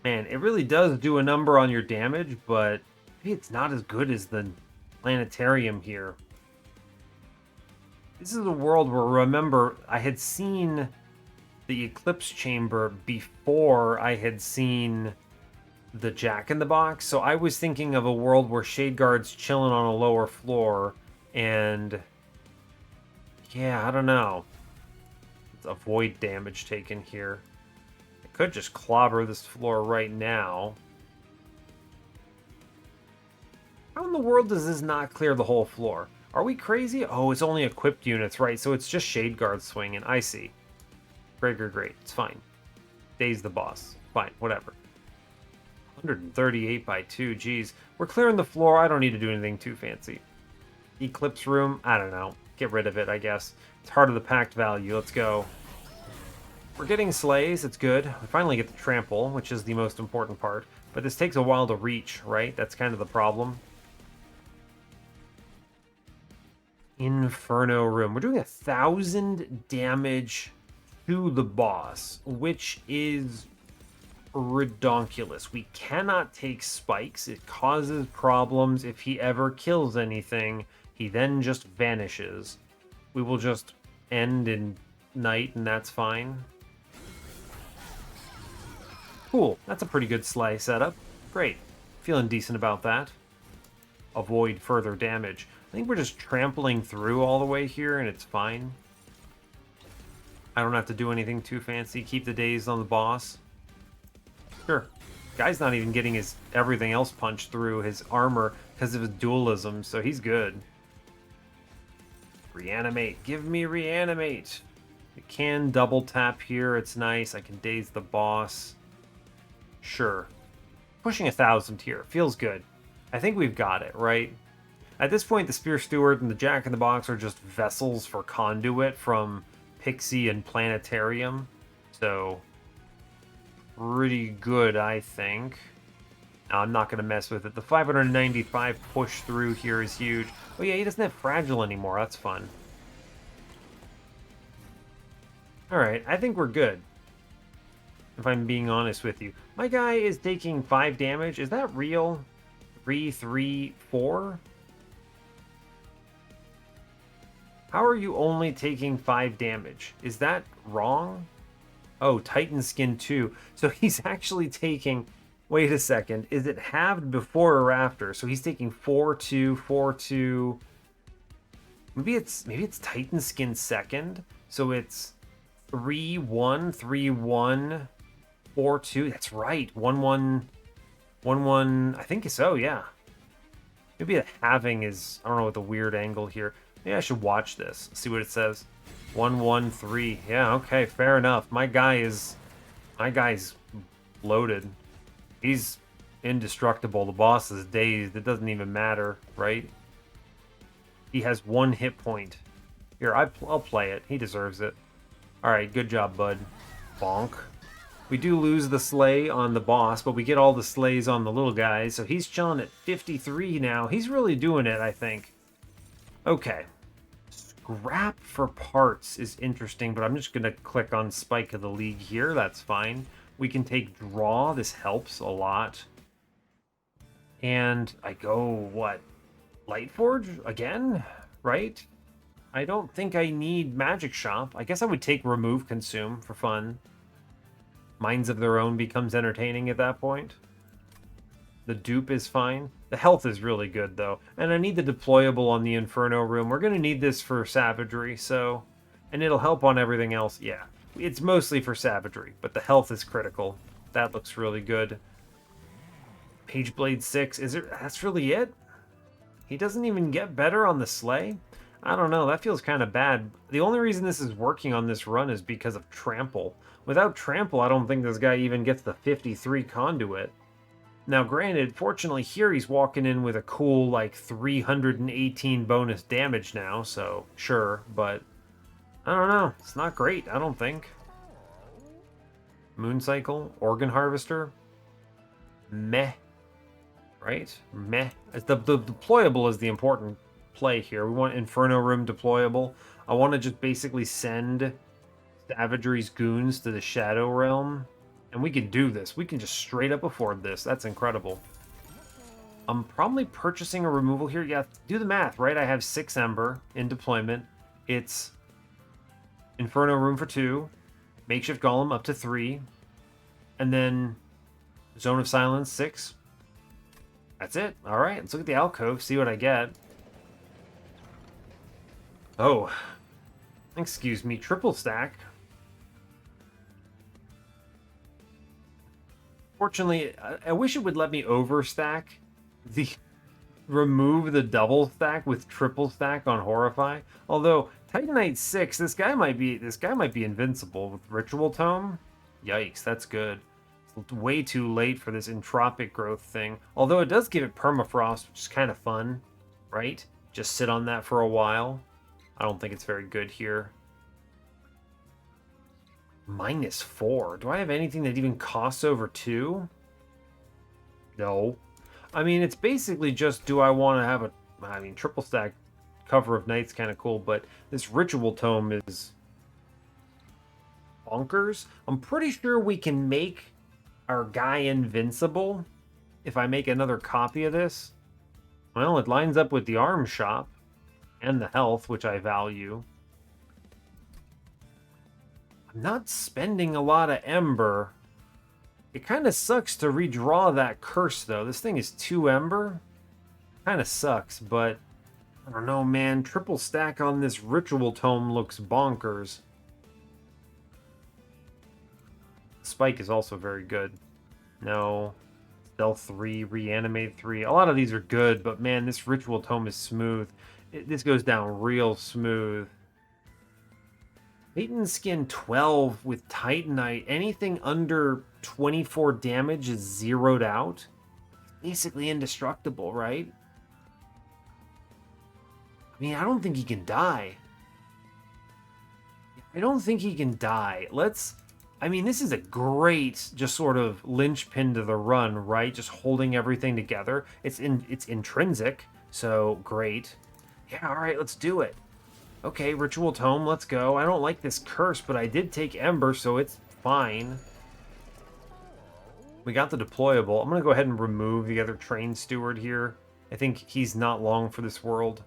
man, it really does do a number on your damage, but maybe it's not as good as the Planetarium here. This is a world where, remember, I had seen the Eclipse Chamber before I had seen the Jack-in-the-Box, so I was thinking of a world where Shadeguard's chilling on a lower floor, and yeah, I don't know. Let's avoid damage taken here. I could just clobber this floor right now. How in the world does this not clear the whole floor? Are we crazy? Oh, it's only equipped units, right? So it's just Shadeguard swinging. I see. Great, great, great. It's fine. Daze the boss. Fine, whatever. 138 by 2, geez. We're clearing the floor. I don't need to do anything too fancy. Eclipse Room, I don't know. Get rid of it, I guess. It's Heart of the Pact value. Let's go. We're getting slays. It's good. We finally get the trample, which is the most important part. But this takes a while to reach, right? That's kind of the problem. Inferno Room. We're doing 1,000 damage to the boss, which is redonkulous. We cannot take spikes. It causes problems. If he ever kills anything, he then just vanishes. We will just end in night, and that's fine. Cool. That's a pretty good slay setup. Great. Feeling decent about that. avoid further damage. I think we're just trampling through all the way here, and it's fine. I don't have to do anything too fancy. Keep the daze on the boss. Sure. Guy's not even getting his everything else punched through his armor because of his dualism, so he's good. Reanimate. Give me reanimate. I can double tap here. It's nice. I can daze the boss. Sure. Pushing 1,000 here. Feels good. I think we've got it, right? At this point, the Spear Steward and the Jack-in-the-Box are just vessels for Conduit from Pixie and Planetarium. So, pretty good, I think. Now, I'm not going to mess with it. The 595 push through here is huge. Oh yeah, he doesn't have Fragile anymore. That's fun. Alright, I think we're good. If I'm being honest with you. My guy is taking 5 damage. Is that real? 3, 3, 4? How are you only taking 5 damage? Is that wrong? Oh, Titan Skin 2. So he's actually taking... Wait a second. Is it halved before or after? So he's taking 4, 2, 4, 2... Maybe it's Titan Skin second. So it's 3, 1, 3, 1, 4, 2. That's right. 1, 1, 1, 1. I think so, yeah. Maybe the halving is... I don't know what the weird angle here... Maybe I should watch this. See what it says. 1, 1, 3. Yeah, okay, fair enough. My guy's loaded. He's indestructible. The boss is dazed. It doesn't even matter, right? He has 1 hit point. Here, I'll play it. He deserves it. Alright, good job, bud. Bonk. We do lose the slay on the boss, but we get all the slays on the little guys. So he's chilling at 53 now. He's really doing it, I think. Okay. Scrap for parts is interesting, but I'm just going to click on Spike of the League here. That's fine. We can take draw. This helps a lot. And I go, what? Lightforge again? Right? I don't think I need Magic Shop. I guess I would take Remove Consume for fun. Minds of Their Own becomes entertaining at that point. The dupe is fine. The health is really good, though. And I need the deployable on the Inferno room. We're going to need this for Savagery, so... And it'll help on everything else. Yeah, it's mostly for Savagery, but the health is critical. That looks really good. Pageblade 6, is it? That's really it? He doesn't even get better on the Slay? I don't know, that feels kind of bad. The only reason this is working on this run is because of Trample. Without Trample, I don't think this guy even gets the 53 Conduit. Now, granted, fortunately here he's walking in with a cool, like, 318 bonus damage now, so sure, but I don't know. It's not great, I don't think. Mooncycle, Organ Harvester, meh, right? Meh. The deployable is the important play here. We want Inferno Room deployable. I want to just basically send Savagery's goons to the Shadow Realm. And we can do this. We can just straight up afford this. That's incredible. I'm probably purchasing a removal here. Yeah, do the math, right? I have 6 Ember in deployment. It's Inferno Room for 2. Makeshift Golem up to 3. And then Zone of Silence 6. That's it. Alright, let's look at the alcove, see what I get. Oh. Excuse me, triple stack. Fortunately, I wish it would let me overstack remove the double stack with triple stack on Horrify. Although Titanite 6, this guy might be invincible with Ritual Tome. Yikes, that's good. It's way too late for this entropic growth thing. Although it does give it permafrost, which is kind of fun, right? Just sit on that for a while. I don't think it's very good here. -4. Do I have anything that even costs over 2? No. I mean, it's basically just, do I want to have a... I mean, triple stack Cover of Night's kind of cool, but this Ritual Tome is bonkers. I'm pretty sure we can make our guy invincible if I make another copy of this. Well, it lines up with the arm shop and the health, which I value. I'm not spending a lot of Ember. It kind of sucks to redraw that curse, though. This thing is 2 Ember. Kind of sucks, but I don't know, man. Triple stack on this ritual tome looks bonkers. Spike is also very good. No. Stealth 3, Reanimate 3. A lot of these are good, but man, this ritual tome is smooth. This goes down real smooth. Titan Skin 12 with Titanite. Anything under 24 damage is zeroed out. Basically indestructible, right? I mean, I don't think he can die. I don't think he can die. I mean, this is a great just sort of linchpin to the run, right? Just holding everything together. It's intrinsic, so great. Yeah, all right, let's do it. Okay, Ritual Tome, let's go. I don't like this curse, but I did take Ember, so it's fine. We got the deployable. I'm going to go ahead and remove the other Train Steward here. I think he's not long for this world.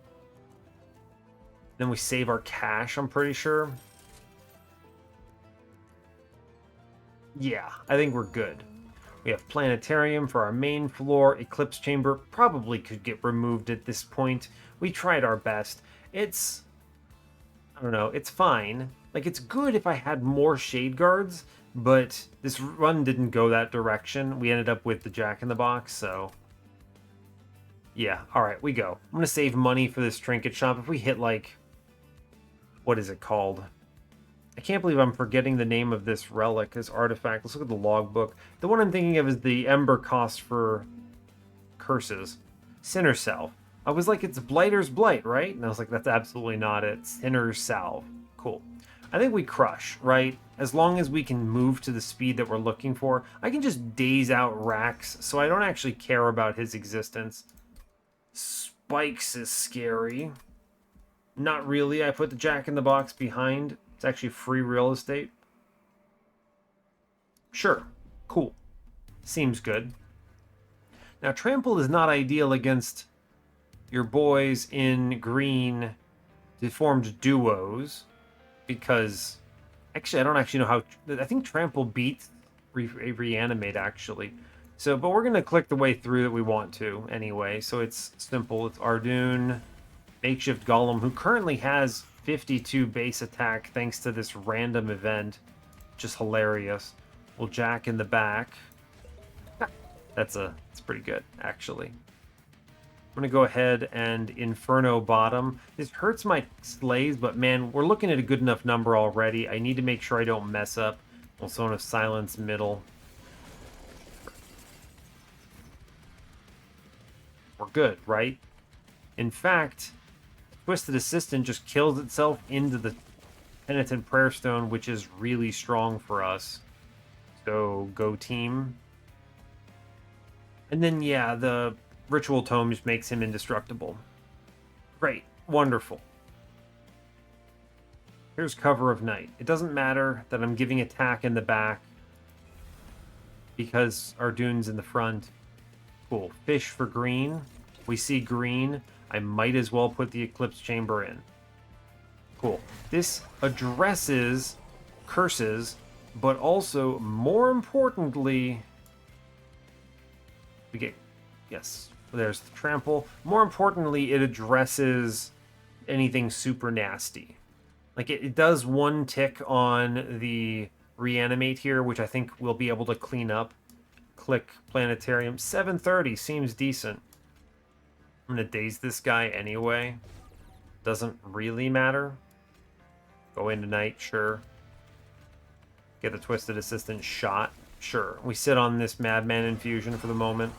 Then we save our cash, I'm pretty sure. Yeah, I think we're good. We have Planetarium for our main floor. Eclipse Chamber probably could get removed at this point. We tried our best. I don't know, it's fine. Like, it's good if I had more Shade Guards, but this run didn't go that direction. We ended up with the Jack-in-the-Box, so... yeah, alright, we go. I'm gonna save money for this trinket shop. If we hit, like... what is it called? I can't believe I'm forgetting the name of this relic, this artifact. Let's look at the logbook. The one I'm thinking of is the Ember cost for curses. Sinner's Salve. I was like, it's Blighter's Blight, right? And I was like, that's absolutely not it. Sinner's Salve. Cool. I think we crush, right? As long as we can move to the speed that we're looking for. I can just daze out Rax, so I don't actually care about his existence. Spikes is scary. Not really. I put the Jack-in-the-Box behind. It's actually free real estate. Sure. Cool. Seems good. Now, Trample is not ideal against your boys in green deformed duos because... actually, I don't actually know how... I think Trample beats Reanimate, actually. So, but we're going to click the way through that we want to anyway. So it's simple. It's Ardoon, Makeshift Golem, who currently has 52 base attack thanks to this random event. Just hilarious. We'll Jack in the back. That's pretty good, actually. I'm going to go ahead and Inferno bottom. This hurts my slays, but man, we're looking at a good enough number already. I need to make sure I don't mess up. Also on a Silence middle. We're good, right? In fact, Twisted Assistant just kills itself into the Penitent Prayer Stone, which is really strong for us. So, go team. And then, yeah, the Ritual Tome just makes him indestructible. Great. Wonderful. Here's Cover of Night. It doesn't matter that I'm giving attack in the back because Ardoon's in the front. Cool. Fish for green. We see green. I might as well put the Eclipse Chamber in. Cool. This addresses curses, but also, more importantly, we get... yes, there's the Trample. More importantly, it addresses anything super nasty. Like, it does one tick on the Reanimate here, which I think we'll be able to clean up. Click Planetarium. 730 seems decent. I'm going to daze this guy anyway. Doesn't really matter. Go into night, sure. Get the Twisted Assistant shot, sure. We sit on this Madman Infusion for the moment.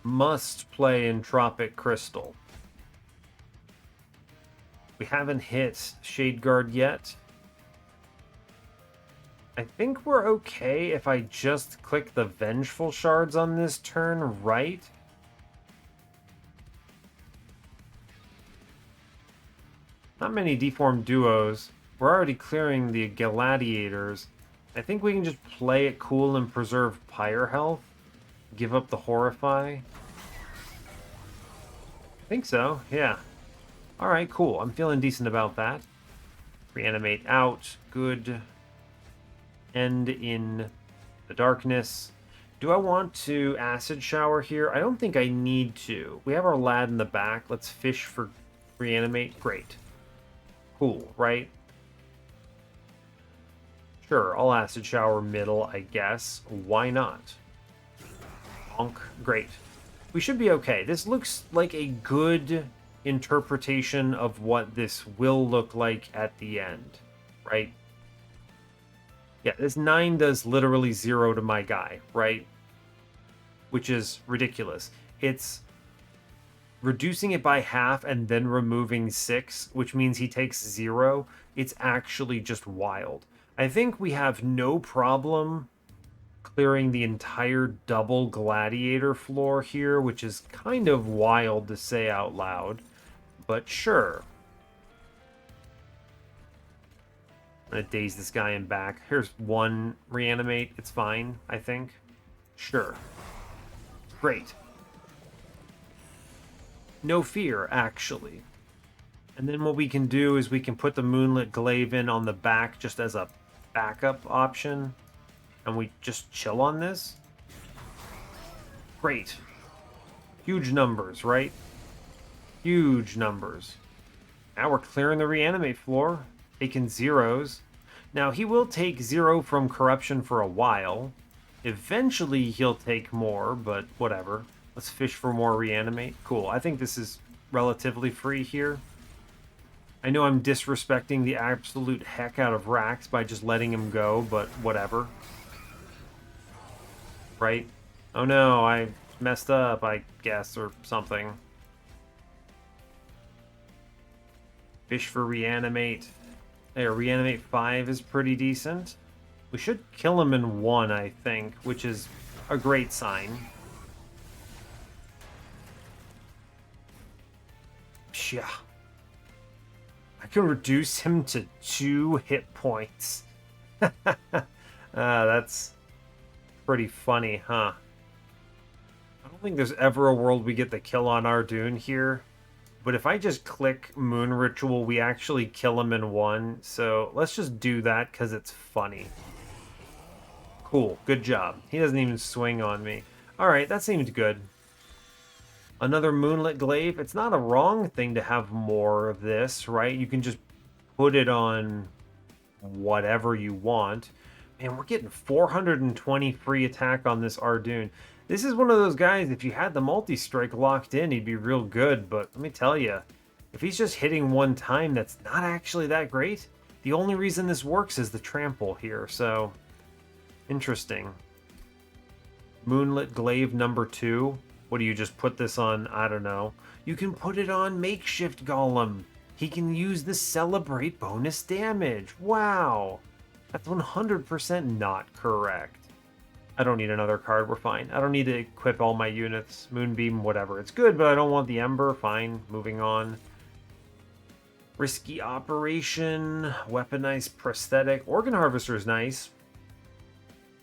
Must play Entropic Crystal. We haven't hit Shade Guard yet. I think we're okay if I just click the Vengeful Shards on this turn, right? Not many deformed duos. We're already clearing the Gladiators. I think we can just play it cool and preserve Pyre health. Give up the Horrify. I think so, yeah. Alright, cool. I'm feeling decent about that. Reanimate out. Good. End in the darkness. Do I want to Acid Shower here? I don't think I need to. We have our lad in the back. Let's fish for Reanimate. Great. Cool, right? Sure, I'll Acid Shower middle, I guess. Why not? Bonk. Great. We should be okay. This looks like a good interpretation of what this will look like at the end, right? Yeah, this 9 does literally 0 to my guy, right? Which is ridiculous. It's reducing it by half and then removing 6, which means he takes 0. It's actually just wild. I think we have no problem clearing the entire double gladiator floor here, which is kind of wild to say out loud, but sure. I'm gonna daze this guy in back. Here's 1 reanimate. It's fine, I think. Sure. Great. No fear, actually. And then what we can do is we can put the Moonlit Glaive in on the back just as a backup option. And we just chill on this. Great. Huge numbers, right? Huge numbers. Now we're clearing the reanimate floor. Taking zeros. Now he will take 0 from corruption for a while. Eventually he'll take more, but whatever. Let's fish for more reanimate. Cool. I think this is relatively free here. I know I'm disrespecting the absolute heck out of Rax by just letting him go, but whatever. Right? Oh no, I messed up, I guess, or something. Fish for reanimate. There, reanimate 5 is pretty decent. We should kill him in 1, I think, which is a great sign. Psha. I can reduce him to 2 hit points. That's pretty funny, huh? I don't think there's ever a world we get the kill on Ardoon here. But if I just click Moon Ritual, we actually kill him in 1. So let's just do that because it's funny. Cool. Good job. He doesn't even swing on me. Alright, that seemed good. Another Moonlit Glaive. It's not a wrong thing to have more of this, right? You can just put it on whatever you want. Man, we're getting 420 free attack on this Ardoon. This is one of those guys, if you had the multi-strike locked in, he'd be real good. But let me tell you, if he's just hitting 1 time, that's not actually that great. The only reason this works is the trample here, so interesting. Moonlit Glaive number 2. What do you just put this on? I don't know. You can put it on Makeshift Golem. He can use the Celebrate bonus damage. Wow. That's 100% not correct. I don't need another card. We're fine. I don't need to equip all my units. Moonbeam, whatever. It's good, but I don't want the Ember. Fine. Moving on. Risky Operation. Weaponized Prosthetic. Organ Harvester is nice.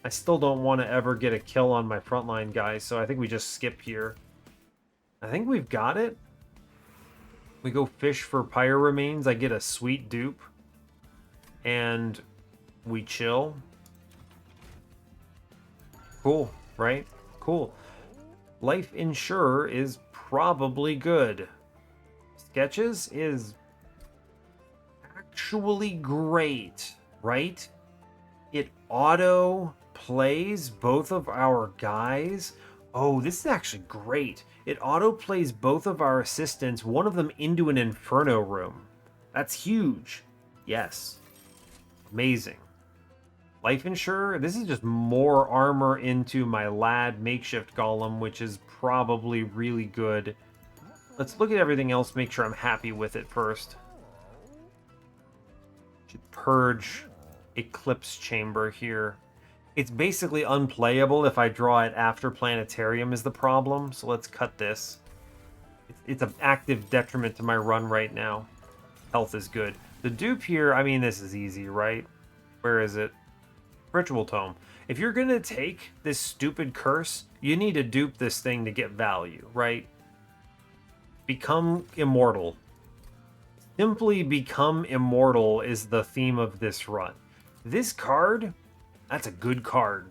I still don't want to ever get a kill on my frontline guys, so I think we just skip here. I think we've got it. We go fish for Pyre Remains. I get a sweet dupe. And we chill. Cool, right? Cool. Life Insurer is probably good. Sketches is actually great, right? It auto plays both of our guys. Oh, this is actually great. It auto plays both of our assistants, one of them into an Inferno room. That's huge. Yes. Amazing. Life Insurer, this is just more armor into my lad Makeshift Golem, which is probably really good. Let's look at everything else, make sure I'm happy with it first. Should purge Eclipse Chamber here. It's basically unplayable if I draw it after Planetarium is the problem, so let's cut this. It's an active detriment to my run right now. Health is good. The dupe here, I mean, this is easy, right? Where is it? Ritual Tome. If you're going to take this stupid curse, you need to dupe this thing to get value, right? Become immortal. Simply become immortal is the theme of this run. This card, that's a good card.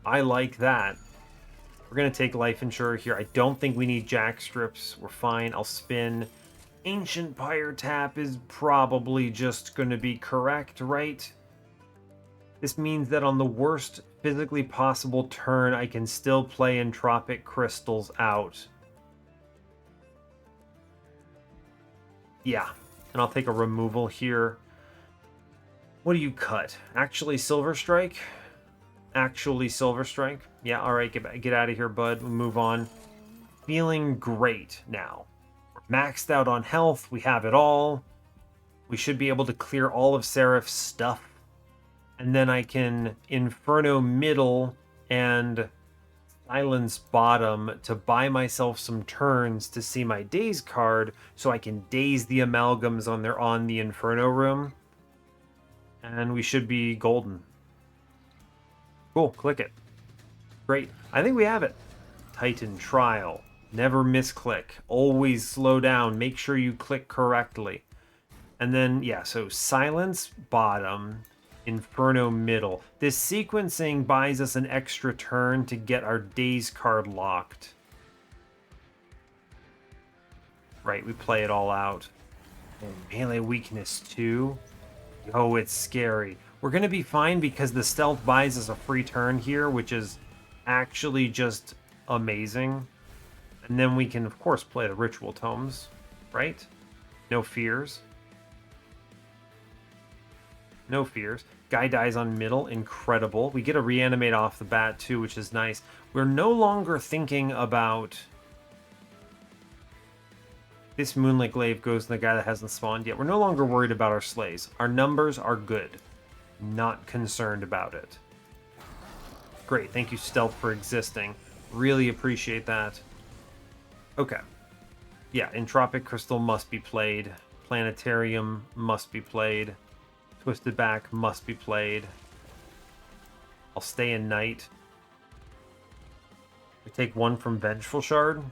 I like that. We're going to take Life Insurer here. I don't think we need Jack Strips. We're fine. I'll spin. Ancient Pyre Tap is probably just going to be correct, right? This means that on the worst physically possible turn, I can still play Entropic Crystals out. Yeah, and I'll take a removal here. What do you cut? Actually, Silver Strike? Actually, Silver Strike? Yeah, alright, get out of here, bud. We'll move on. Feeling great now. We're maxed out on health. We have it all. We should be able to clear all of Seraph's stuff. And then I can Inferno middle and Silence bottom to buy myself some turns to see my Daze card so I can daze the Amalgams on the Inferno room. And we should be golden. Cool, click it. Great. I think we have it. Titan Trial. Never misclick. Always slow down. Make sure you click correctly. And then, yeah, so Silence bottom, Inferno middle. This sequencing buys us an extra turn to get our Daze card locked. Right, we play it all out. And melee weakness 2. Oh, it's scary. We're going to be fine because the stealth buys us a free turn here, which is actually just amazing. And then we can, of course, play the Ritual Tomes, right? No fears. No fears. Guy dies on middle. Incredible. We get a reanimate off the bat, too, which is nice. We're no longer thinking about... This Moonlit Glaive goes to the guy that hasn't spawned yet. We're no longer worried about our slays. Our numbers are good. Not concerned about it. Great. Thank you, Stealth, for existing. Really appreciate that. Okay. Yeah, Entropic Crystal must be played. Planetarium must be played. Twisted Back must be played. I'll stay in Night. We take one from Vengeful Shard.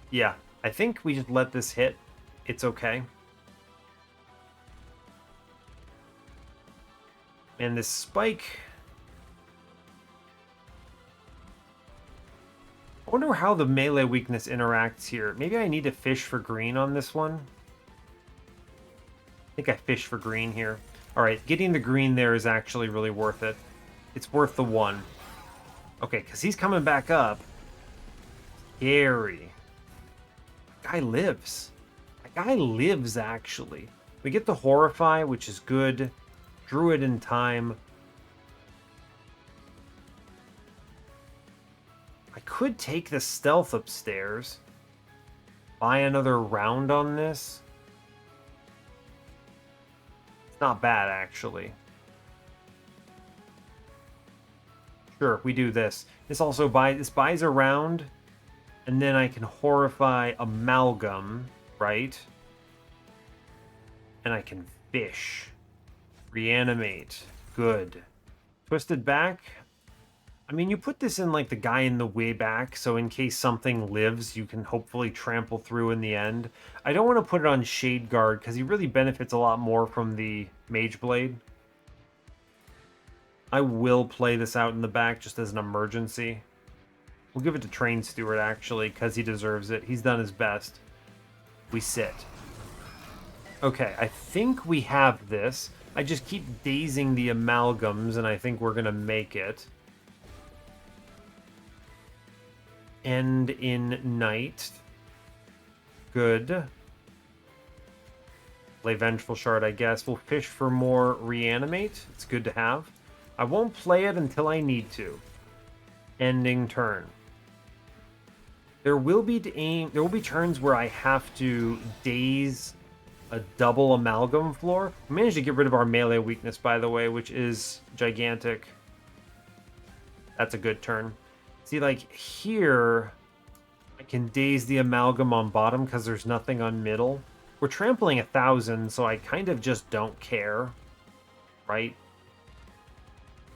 Yeah, I think we just let this hit. It's okay. And this spike... I wonder how the melee weakness interacts here. Maybe I need to fish for green on this one. I think I fish for green here. Alright, getting the green there is actually really worth it. It's worth the 1. Okay, because he's coming back up. Scary. Guy lives. That guy lives, actually. We get the Horrify, which is good. Druid in time. I could take the Stealth upstairs. Buy another round on this. It's not bad, actually. Sure, we do this. This also buys a round. And then I can Horrify Amalgam, right? And I can fish. Reanimate. Good. Twisted Back. I mean, you put this in like the guy in the way back, so in case something lives, you can hopefully trample through in the end. I don't want to put it on Shade Guard, because he really benefits a lot more from the Mage Blade. I will play this out in the back just as an emergency. We'll give it to Train Steward, actually, because he deserves it. He's done his best. We sit. Okay, I think we have this. I just keep dazing the Amalgams, and I think we're going to make it. End in Night. Good. Play Vengeful Shard, I guess. We'll fish for more Reanimate. It's good to have. I won't play it until I need to. Ending turn. There will be turns where I have to daze a double Amalgam floor. We managed to get rid of our melee weakness, by the way, which is gigantic. That's a good turn. See, like here, I can daze the Amalgam on bottom because there's nothing on middle. We're trampling 1,000, so I kind of just don't care, right?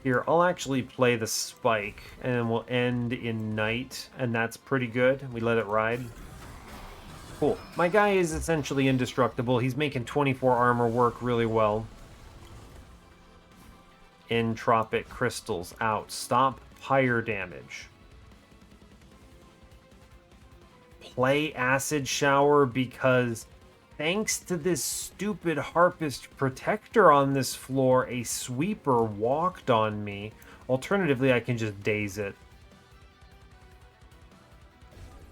Here, I'll actually play the Spike, and we'll end in Night, and that's pretty good. We let it ride. Cool. My guy is essentially indestructible. He's making 24 armor work really well. Entropic crystals out. Stop Pyre damage. Play Acid Shower because thanks to this stupid Harpist Protector on this floor, a sweeper walked on me. Alternatively, I can just daze it.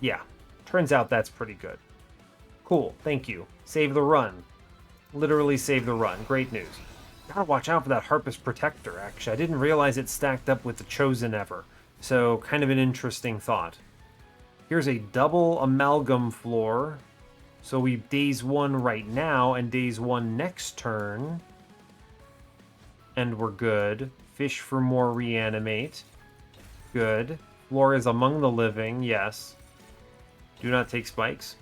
Yeah, turns out that's pretty good. Cool, thank you. Save the run. Literally save the run. Great news. Gotta watch out for that Harpist Protector, actually. I didn't realize it stacked up with the Chosen ever. So, kind of an interesting thought. Here's a double Amalgam floor. So we daze 1 right now and daze 1 next turn. And we're good. Fish for more reanimate. Good. Floor is among the living, yes. Do not take spikes.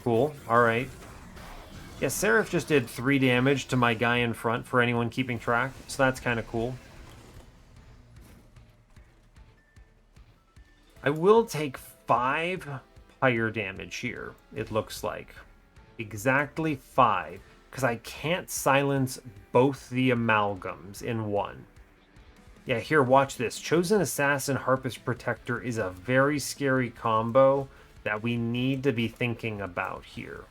Cool, alright. Yeah, Seraph just did 3 damage to my guy in front for anyone keeping track, so that's kind of cool. I will take 5 Pyre damage here, it looks like. Exactly 5, because I can't silence both the Amalgams in one. Yeah, here, watch this. Chosen Assassin Harpist Protector is a very scary combo that we need to be thinking about here.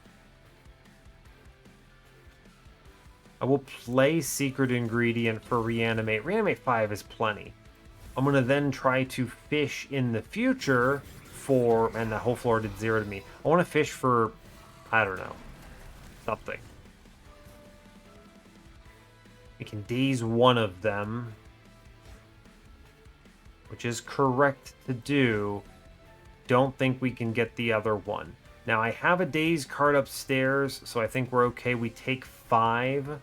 I will play Secret Ingredient for Reanimate. Reanimate 5 is plenty. I'm going to then try to fish in the future for... And the whole floor did 0 to me. I want to fish for... I don't know. Something. We can daze one of them, which is correct to do. Don't think we can get the other one. Now, I have a daze card upstairs, so I think we're okay. We take 5.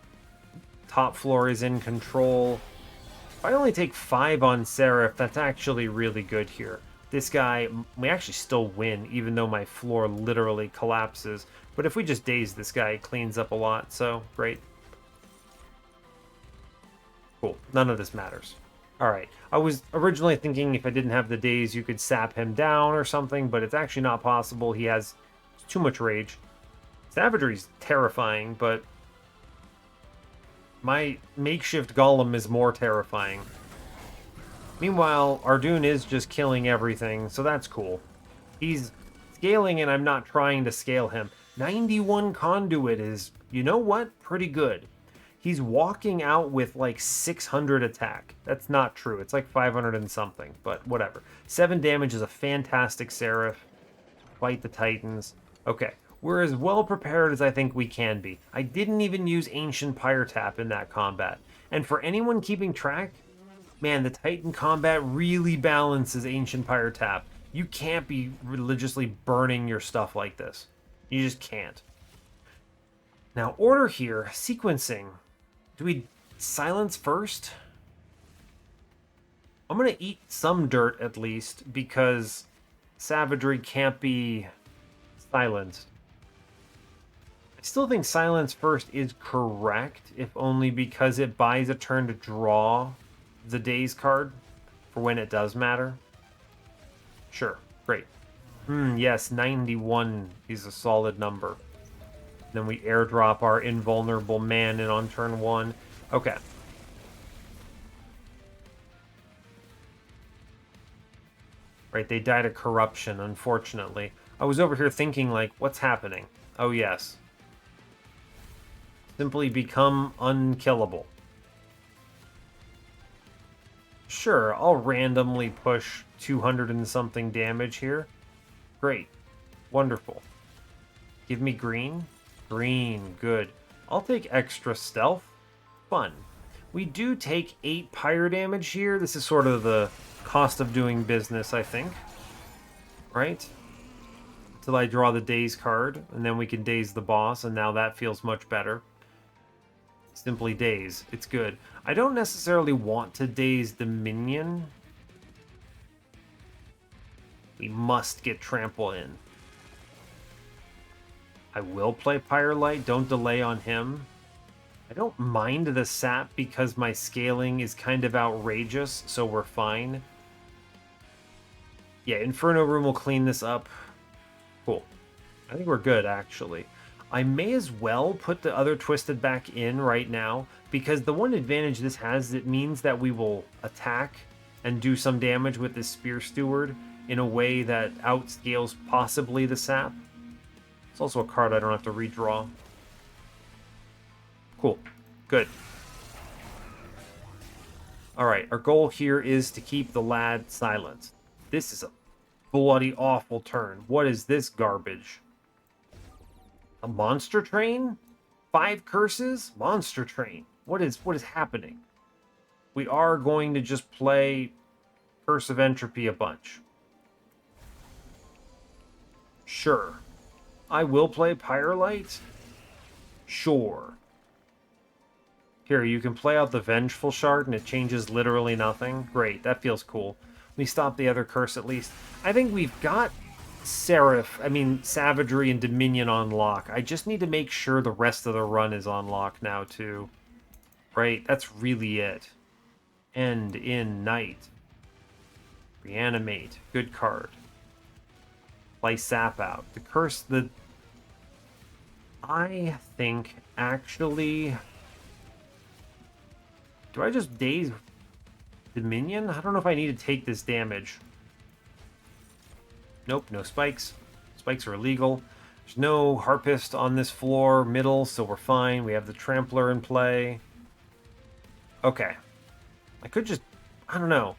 Top floor is in control. If I only take 5 on Seraph, that's actually really good here. This guy, we actually still win, even though my floor literally collapses. But if we just daze this guy, it cleans up a lot, so great. Cool, none of this matters. Alright, I was originally thinking if I didn't have the daze, you could sap him down or something, but it's actually not possible. He has too much rage. Savagery's terrifying, but my makeshift golem is more terrifying. Meanwhile, Ardoon is just killing everything, so that's cool. He's scaling and I'm not trying to scale him. 91 conduit is, you know what, pretty good. He's walking out with like 600 attack. That's not true. It's like 500 and something, but whatever. 7 damage is a fantastic Seraph. Fight the Titans. Okay, we're as well prepared as I think we can be. I didn't even use Ancient Pyre Tap in that combat. And for anyone keeping track, man, the Titan combat really balances Ancient Pyre Tap. You can't be religiously burning your stuff like this. You just can't. Now, order here, sequencing. Do we silence first? I'm going to eat some dirt at least, because savagery can't be silenced. I still think silence first is correct, if only because it buys a turn to draw the daze card for when it does matter. Sure, great. Yes, 91 is a solid number. Then we airdrop our invulnerable man in on turn 1. Okay. Right, they died of corruption, unfortunately. I was over here thinking, like, what's happening? Oh, yes. Simply become unkillable. Sure, I'll randomly push 200 and something damage here. Great. Wonderful. Give me green. Green, good. I'll take extra stealth. Fun. We do take 8 pyre damage here. This is sort of the cost of doing business, I think. Right? Until I draw the daze card, and then we can daze the boss, and now that feels much better. Simply daze. It's good. I don't necessarily want to daze the minion. We must get trample in. I will play Firelight. Don't delay on him. I don't mind the sap because my scaling is kind of outrageous, so we're fine. Yeah, Inferno Room will clean this up. Cool. I think we're good, actually. I may as well put the other Twisted back in right now, because the one advantage this has is it means that we will attack and do some damage with this Spear Steward in a way that outscales possibly the Sap. It's also a card I don't have to redraw. Cool. Good. Alright, our goal here is to keep the lad silent. This is a bloody awful turn. What is this garbage? A monster train? 5 curses? Monster train. What is happening? We are going to just play Curse of Entropy a bunch. Sure. I will play Pyre. Sure. Here, you can play out the Vengeful Shard and it changes literally nothing. Great, that feels cool. We stop the other curse at least. I think we've got Seraph, Savagery and Dominion on lock. I just need to make sure the rest of the run is on lock now too. Right, that's really it. End in Night. Reanimate. Good card. Play Sap out. The curse, I think, actually... Do I just daze Dominion? I don't know if I need to take this damage. Nope, no spikes. Spikes are illegal. There's no Harpist on this floor, middle, so we're fine. We have the Trampler in play. Okay. I could just... I don't know.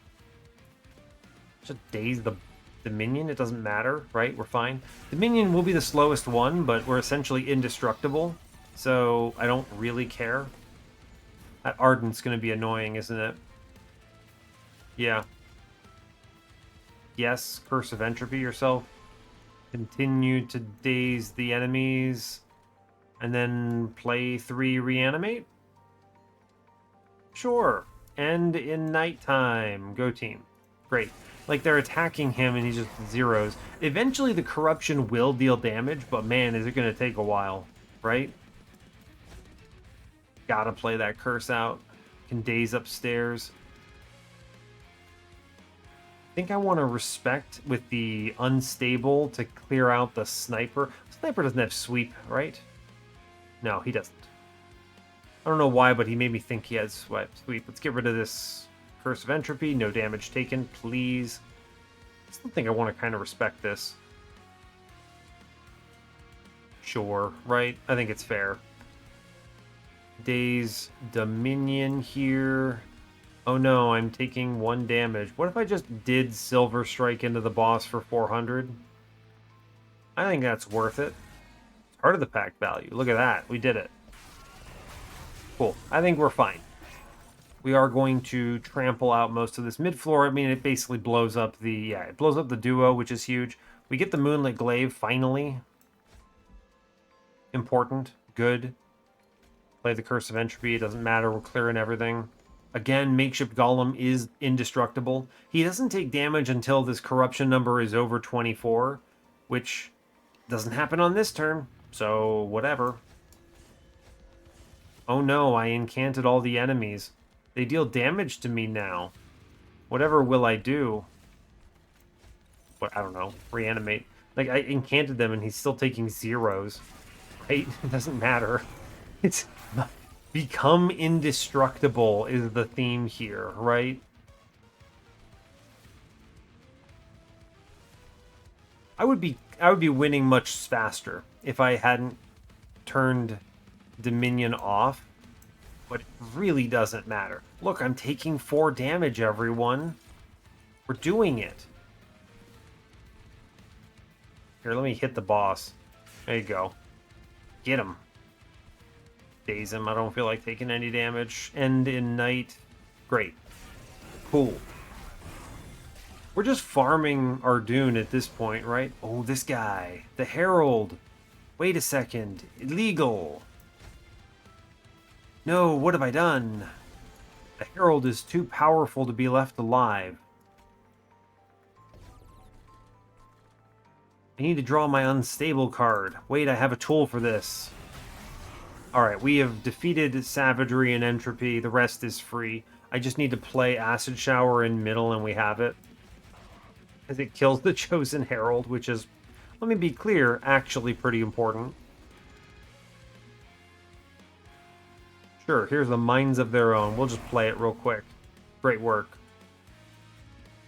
Just daze the Dominion. It doesn't matter, right? We're fine. Dominion will be the slowest one, but we're essentially indestructible. So I don't really care. That Ardent's going to be annoying, isn't it? Yeah. Yes, Curse of Entropy yourself. Continue to daze the enemies. And then play 3 Reanimate? Sure. End in Nighttime. Go team. Great. Like, they're attacking him and he just zeros. Eventually the Corruption will deal damage, but man, is it going to take a while. Right? Gotta play that curse out. Can daze upstairs. I think I want to respect with the unstable to clear out the sniper. Sniper doesn't have sweep, right? No, he doesn't. I don't know why, but he made me think he had sweep. Let's get rid of this Curse of Entropy. No damage taken, please. I still think I want to kind of respect this. Sure, right? I think it's fair. Daze Dominion here. Oh no, I'm taking 1 damage. What if I just did Silver Strike into the boss for 400? I think that's worth it. It's part of the pack value. Look at that. We did it. Cool. I think we're fine. We are going to trample out most of this mid-floor. It basically blows up the... Yeah, it blows up the duo, which is huge. We get the Moonlit Glaive, finally. Important. Good. Play the Curse of Entropy. It doesn't matter. We're clearing everything. Again, Makeshift Golem is indestructible. He doesn't take damage until this corruption number is over 24, which doesn't happen on this turn, so whatever. Oh no, I incanted all the enemies. They deal damage to me now. Whatever will I do? What, I don't know. Reanimate. Like, I incanted them and he's still taking zeros. Right? It doesn't matter. It's... Become indestructible is the theme here, right? I would be winning much faster if I hadn't turned Dominion off, but it really doesn't matter. Look, I'm taking 4 damage, everyone. We're doing it. Here, let me hit the boss. There you go. Get him. Daze him. I don't feel like taking any damage. End in Night. Great. Cool. We're just farming our Dune at this point, right? Oh, this guy. The Herald. Wait a second. Illegal. No, what have I done? The Herald is too powerful to be left alive. I need to draw my unstable card. Wait, I have a tool for this. Alright, we have defeated Savagery and Entropy. The rest is free. I just need to play Acid Shower in middle and we have it. As it kills the Chosen Herald, which is, let me be clear, actually pretty important. Sure, here's the Minds of Their Own. We'll just play it real quick. Great work.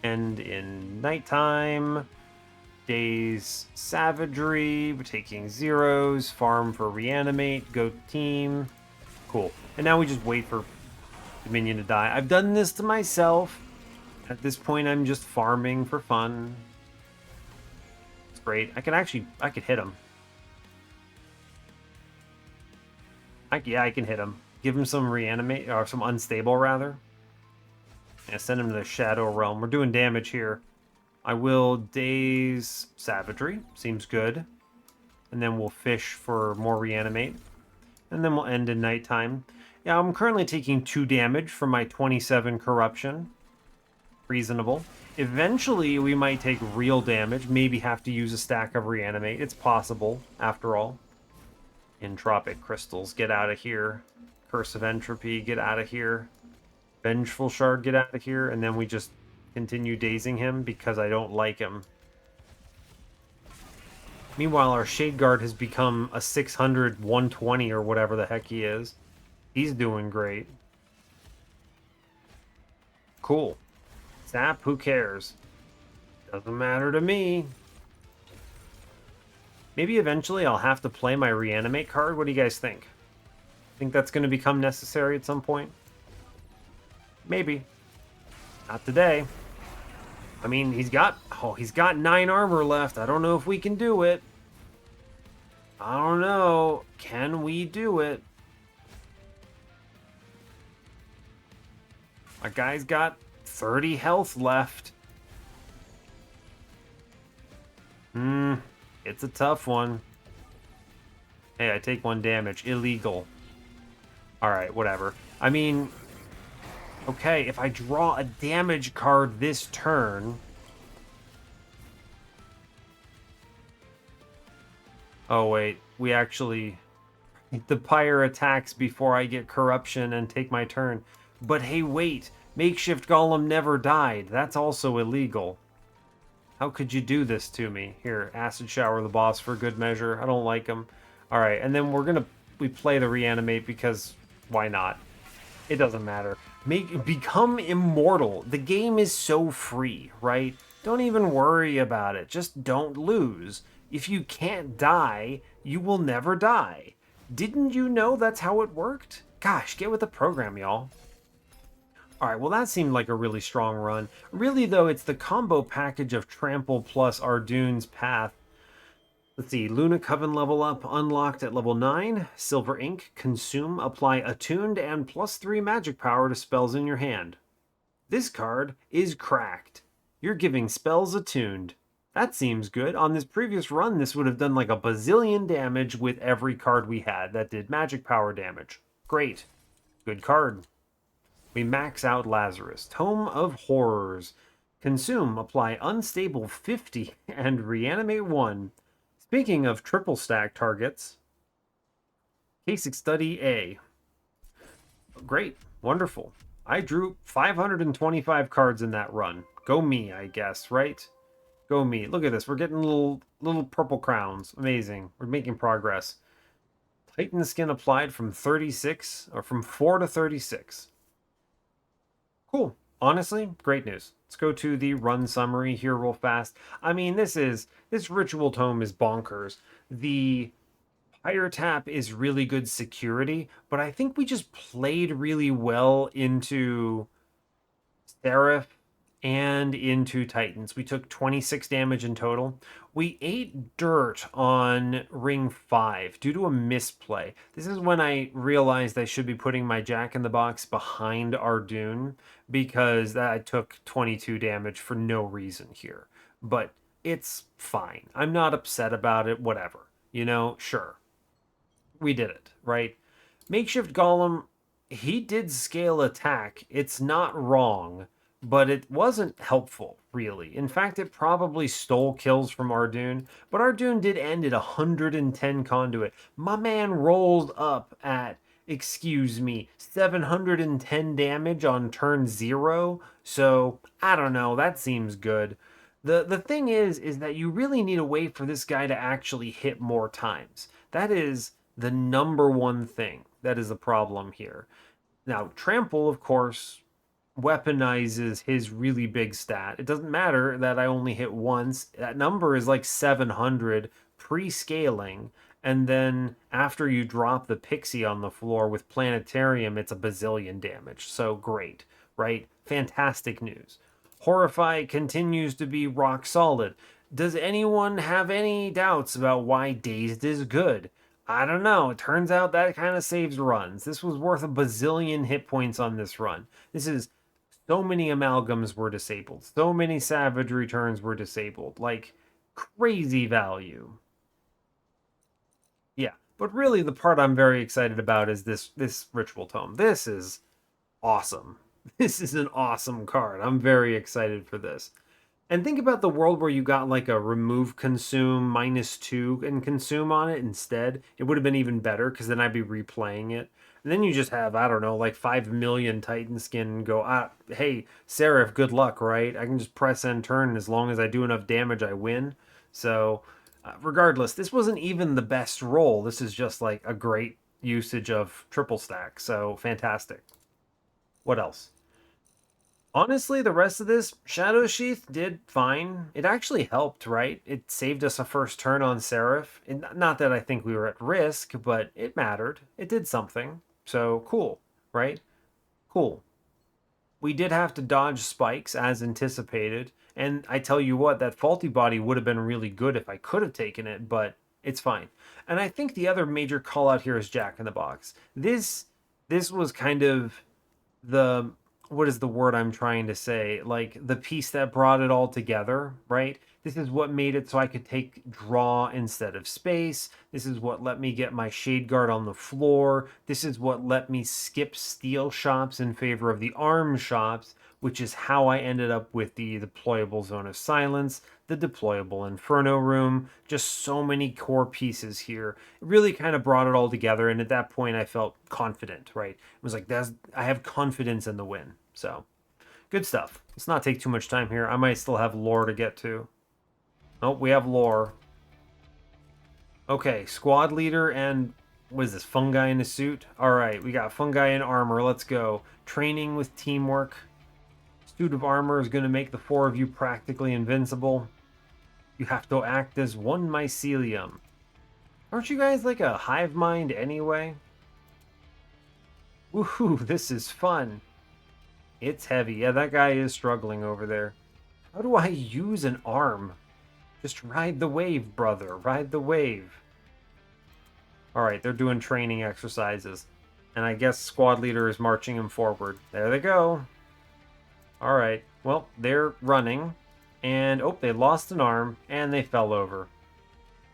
End in nighttime. Days Savagery. We're taking zeros. Farm for Reanimate. Go team. Cool. And now we just wait for the minion to die. I've done this to myself. At this point, I'm just farming for fun. It's great. I could hit him. Yeah, I can hit him. Give him some reanimate, or some unstable, rather. Yeah, send him to the Shadow Realm. We're doing damage here. I will Daze Savagery. Seems good. And then we'll fish for more reanimate. And then we'll end in nighttime. Yeah, I'm currently taking 2 damage from my 27 corruption. Reasonable. Eventually, we might take real damage. Maybe have to use a stack of reanimate. It's possible, after all. Entropic Crystals, get out of here. Curse of Entropy, get out of here. Vengeful Shard, get out of here. And then we just continue dazing him because I don't like him. Meanwhile, our Shade Guard has become a 600, 120 or whatever the heck he is. He's doing great. Cool. Zap, who cares? Doesn't matter to me. Maybe eventually I'll have to play my Reanimate card. What do you guys think? Think that's going to become necessary at some point? Maybe. Not today. I mean, he's got 9 armor left. I don't know if we can do it. I don't know. Can we do it? My guy's got 30 health left. It's a tough one. Hey, I take 1 damage. Illegal. Alright, whatever. I mean, okay, if I draw a damage card this turn... Oh, wait. We actually... The Pyre attacks before I get corruption and take my turn. But hey, wait. Makeshift Golem never died. That's also illegal. How could you do this to me? Here, Acid Shower the boss for good measure. I don't like him. Alright, and then we play the Reanimate because why not? It doesn't matter. Become Immortal. The game is so free, right? Don't even worry about it. Just don't lose. If you can't die, you will never die. Didn't you know that's how it worked? Gosh, get with the program, y'all. Alright, well that seemed like a really strong run. Really though, it's the combo package of Trample plus Ardune's Path. Let's see, Luna Coven level up, unlocked at level 9. Silver Ink, consume, apply attuned and +3 magic power to spells in your hand. This card is cracked. You're giving spells attuned. That seems good. On this previous run, this would have done like a bazillion damage with every card we had that did magic power damage. Great. Good card. We max out Lazarus. Tome of Horrors. Consume, apply unstable 50 and reanimate 1. Speaking of triple stack targets, Case Study A. Great. Wonderful. I drew 525 cards in that run. Go me, I guess, right? Go me. Look at this. We're getting little purple crowns. Amazing. We're making progress. Titan skin applied from 36, or from 4 to 36. Cool. Honestly, great news. Let's go to the run summary here real fast. I mean, this Ritual Tome is bonkers. The Pyre tap is really good security, but I think we just played really well into Seraph and into Titans. We took 26 damage in total. We ate dirt on ring 5 due to a misplay. This is when I realized I should be putting my Jack-in-the-Box behind Ardune because I took 22 damage for no reason here. But it's fine. I'm not upset about it, whatever. You know, sure. We did it, right? Makeshift Golem, he did scale attack. It's not wrong. But it wasn't helpful, really. In fact, it probably stole kills from Ardune, but Ardune did end at 110 conduit. My man rolled up at, excuse me, 710 damage on turn 0, so I don't know, that seems good. The thing is that you really need a way for this guy to actually hit more times. That is the number one thing that is the problem here. Now, Trample, of course, weaponizes his really big stat. It doesn't matter that I only hit once. That number is like 700 pre-scaling. And then after you drop the pixie on the floor with Planetarium, it's a bazillion damage. So great, right? Fantastic news. Horrify continues to be rock solid. Does anyone have any doubts about why Dazed is good? I don't know. It turns out that kind of saves runs. This was worth a bazillion hit points on this run. This is so many amalgams were disabled. So many savage returns were disabled. Like crazy value. Yeah, but really the part I'm very excited about is this ritual tome. This is awesome. This is an awesome card. I'm very excited for this. And think about the world where you got like a remove consume -2 and consume on it instead. It would have been even better because then I'd be replaying it. And then you just have, I don't know, like 5 million Titan skin and go, hey, Seraph, good luck, right? I can just press end turn, and as long as I do enough damage, I win. So, regardless, this wasn't even the best roll. This is just like a great usage of triple stack. So, fantastic. What else? Honestly, the rest of this, Shadow Sheath did fine. It actually helped, right? It saved us a first turn on Seraph. And not that I think we were at risk, but it mattered. It did something. So, cool, right? Cool. We did have to dodge spikes as anticipated. And I tell you what, that faulty body would have been really good if I could have taken it, but it's fine. And I think the other major call out here is Jack in the Box. This was kind of the what is the word I'm trying to say? Like the piece that brought it all together, right? This is what made it so I could take draw instead of space. This is what let me get my shade guard on the floor. This is what let me skip steel shops in favor of the arm shops, which is how I ended up with the deployable zone of silence, the deployable inferno room, just so many core pieces here. It really kind of brought it all together, and at that point I felt confident, right? It was like, I have confidence in the win. So, good stuff. Let's not take too much time here. I might still have lore to get to. Oh, we have lore. Okay, squad leader and what is this, fungi in a suit? Alright, we got fungi in armor. Let's go. Training with teamwork. Suit of armor is going to make the 4 of you practically invincible. You have to act as one mycelium. Aren't you guys like a hive mind anyway? Woohoo, this is fun. It's heavy. Yeah, that guy is struggling over there. How do I use an arm? Just ride the wave, brother. Ride the wave. Alright, they're doing training exercises. And I guess squad leader is marching him forward. There they go. Alright, well, they're running. And, oh, they lost an arm, and they fell over.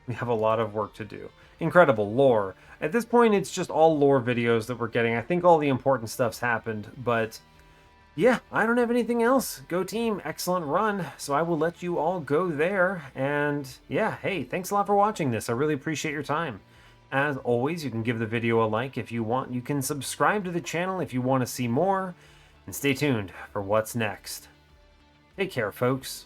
We have a lot of work to do. Incredible lore. At this point, it's just all lore videos that we're getting. I think all the important stuff's happened, but yeah, I don't have anything else. Go team, excellent run. So I will let you all go there. And yeah, hey, thanks a lot for watching this. I really appreciate your time. As always, you can give the video a like if you want. You can subscribe to the channel if you want to see more. And stay tuned for what's next. Take care, folks.